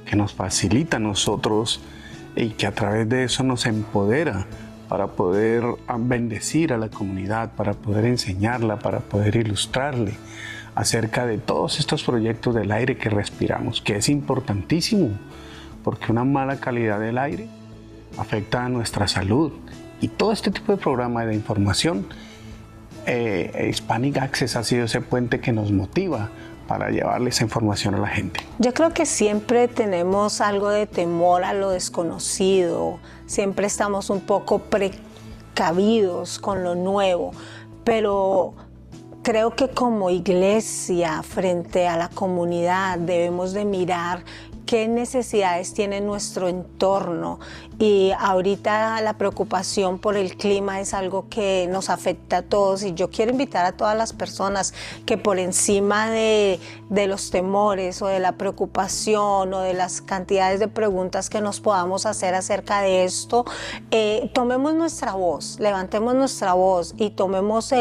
que nos facilita a nosotros y que a través de eso nos empodera para poder bendecir a la comunidad, para poder enseñarla, para poder ilustrarle acerca de todos estos proyectos del aire que respiramos, que es importantísimo, porque una mala calidad del aire afecta a nuestra salud. Y todo este tipo de programas de información, Hispanic Access ha sido ese puente que nos motiva para llevarle esa información a la gente. Yo creo que siempre tenemos algo de temor a lo desconocido, siempre estamos un poco precavidos con lo nuevo, pero creo que como iglesia frente a la comunidad debemos de mirar qué necesidades tiene nuestro entorno, y ahorita la preocupación por el clima es algo que nos afecta a todos, y yo quiero invitar a todas las personas que por encima de los temores o de la preocupación o de las cantidades de preguntas que nos podamos hacer acerca de esto, tomemos nuestra voz, levantemos nuestra voz y tomemos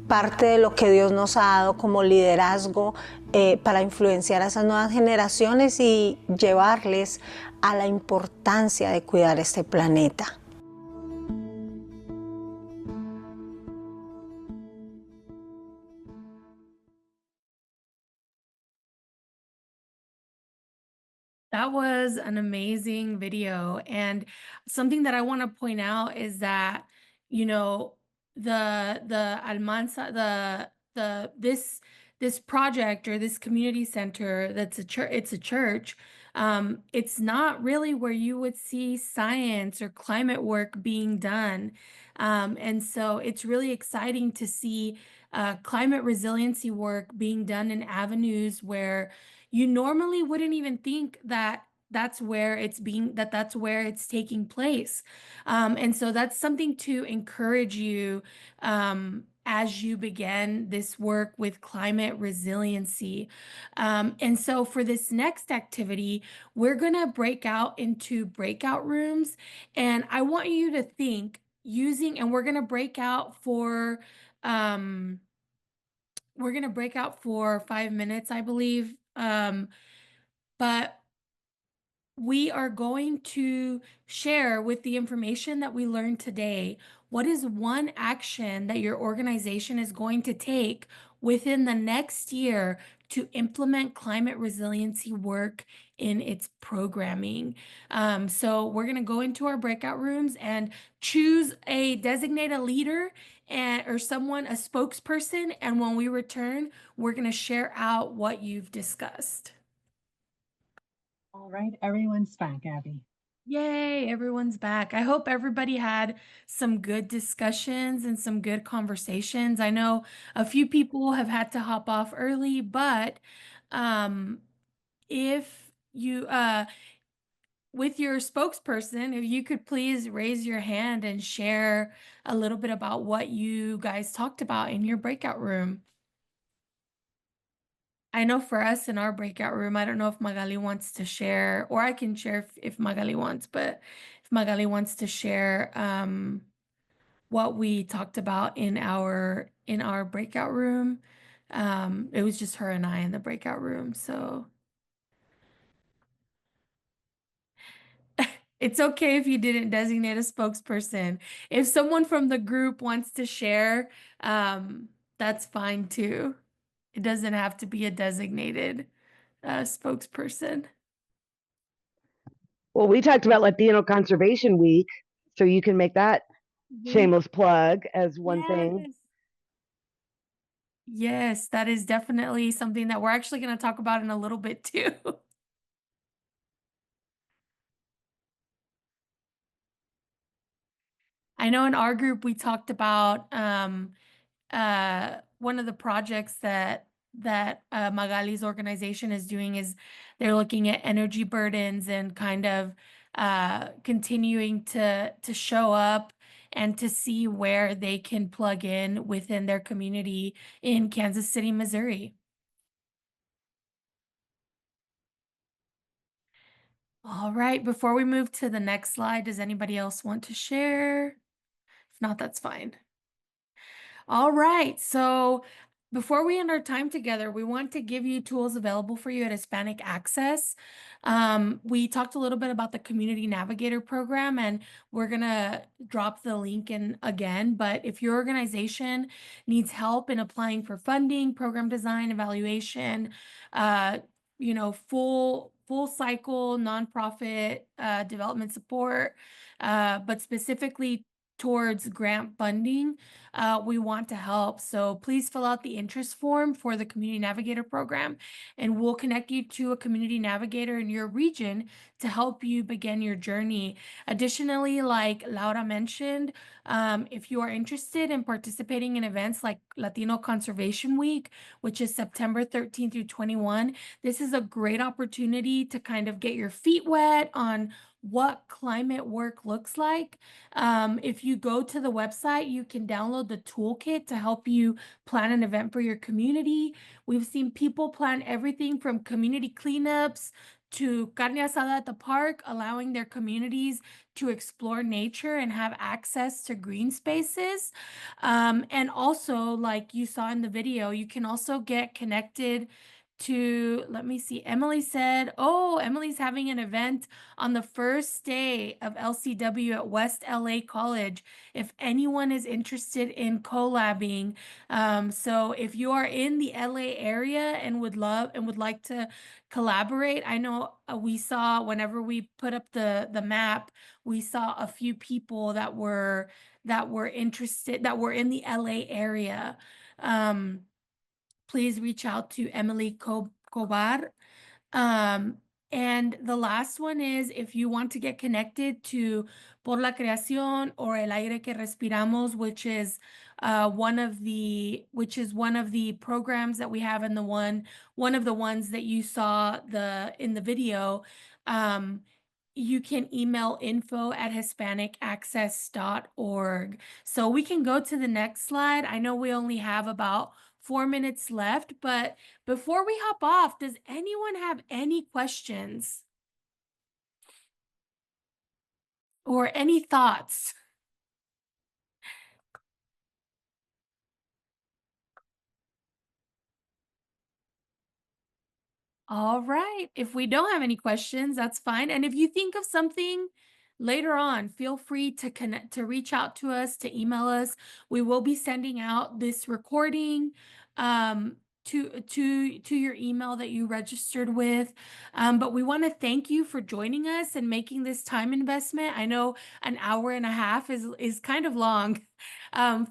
parte de lo que Dios nos ha dado como liderazgo para influenciar a esas nuevas generaciones y llevarles a la importancia de cuidar este planeta. That was an amazing video. And something that I want to point out is that, you know, the Almanza, this project or this community center that's a church, it's a church. It's not really where you would see science or climate work being done. And so it's really exciting to see climate resiliency work being done in avenues where you normally wouldn't even think that that's where that's where it's taking place. And so that's something to encourage you as you begin this work with climate resiliency. And so for this next activity, we're going to break out into breakout rooms. And I want you to think and we're going to break out for, we're going to break out for 5 minutes, I believe. But we are going to share with the information that we learned today, what is one action that your organization is going to take within the next year to implement climate resiliency work in its programming. So we're going to go into our breakout rooms and choose a designated leader or someone, a spokesperson. And when we return, we're going to share out what you've discussed. All right, everyone's back, Abby. Yay, everyone's back. I hope everybody had some good discussions and some good conversations. I know a few people have had to hop off early, but if you with your spokesperson, if you could please raise your hand and share a little bit about what you guys talked about in your breakout room. I know for us in our breakout room, I don't know if Magali wants to share, or I can share if Magali wants, but if Magali wants to share what we talked about in our breakout room. It was just her and I in the breakout room, so it's okay if you didn't designate a spokesperson. If someone from the group wants to share, that's fine too. It doesn't have to be a designated spokesperson. Well, we talked about Latino Conservation Week, so you can make that shameless plug as one thing. Yes, that is definitely something that we're actually going to talk about in a little bit too. I know in our group we talked about one of the projects that Magali's organization is doing is they're looking at energy burdens and kind of continuing to show up and to see where they can plug in within their community in Kansas City, Missouri. All right, before we move to the next slide, does anybody else want to share? If not, that's fine. All right, so before we end our time together, we want to give you tools available for you at Hispanic Access. We talked a little bit about the Community Navigator program, and we're gonna drop the link in again. But if your organization needs help in applying for funding, program design, evaluation, full cycle nonprofit development support, but specifically towards grant funding, we want to help. So please fill out the interest form for the Community Navigator program, and we'll connect you to a community navigator in your region to help you begin your journey. Additionally, like Laura mentioned, if you are interested in participating in events like Latino Conservation Week, which is September 13 through 21, this is a great opportunity to kind of get your feet wet on what climate work looks like. If you go to the website, you can download the toolkit to help you plan an event for your community. We've seen people plan everything from community cleanups to carne asada at the park, allowing their communities to explore nature and have access to green spaces. And also, like you saw in the video, you can also get connected to, let me see, Emily said, oh, Emily's having an event on the first day of LCW at West LA College, if anyone is interested in collabing. So if you are in the LA area and would like to collaborate, I know we saw whenever we put up the map, we saw a few people that were interested, that were in the LA area. Please reach out to Emily Cobar. And the last one is, if you want to get connected to Por la Creación or El Aire que Respiramos, which is one of the programs that we have in one of the ones that you saw in the video. You can email info@hispanicaccess.org. So we can go to the next slide. I know we only have about 4 minutes left, but before we hop off, does anyone have any questions or any thoughts? All right. If we don't have any questions, that's fine. And if you think of something later on, feel free to reach out to us, to email us. We will be sending out this recording to your email that you registered with. But we want to thank you for joining us and making this time investment. I know an hour and a half is kind of long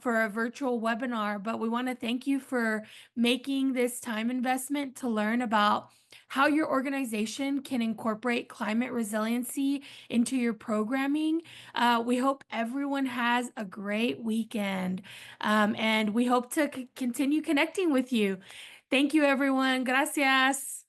for a virtual webinar, but we want to thank you for making this time investment to learn about how your organization can incorporate climate resiliency into your programming. We hope everyone has a great weekend, and we hope to continue connecting with you. Thank you, everyone. Gracias.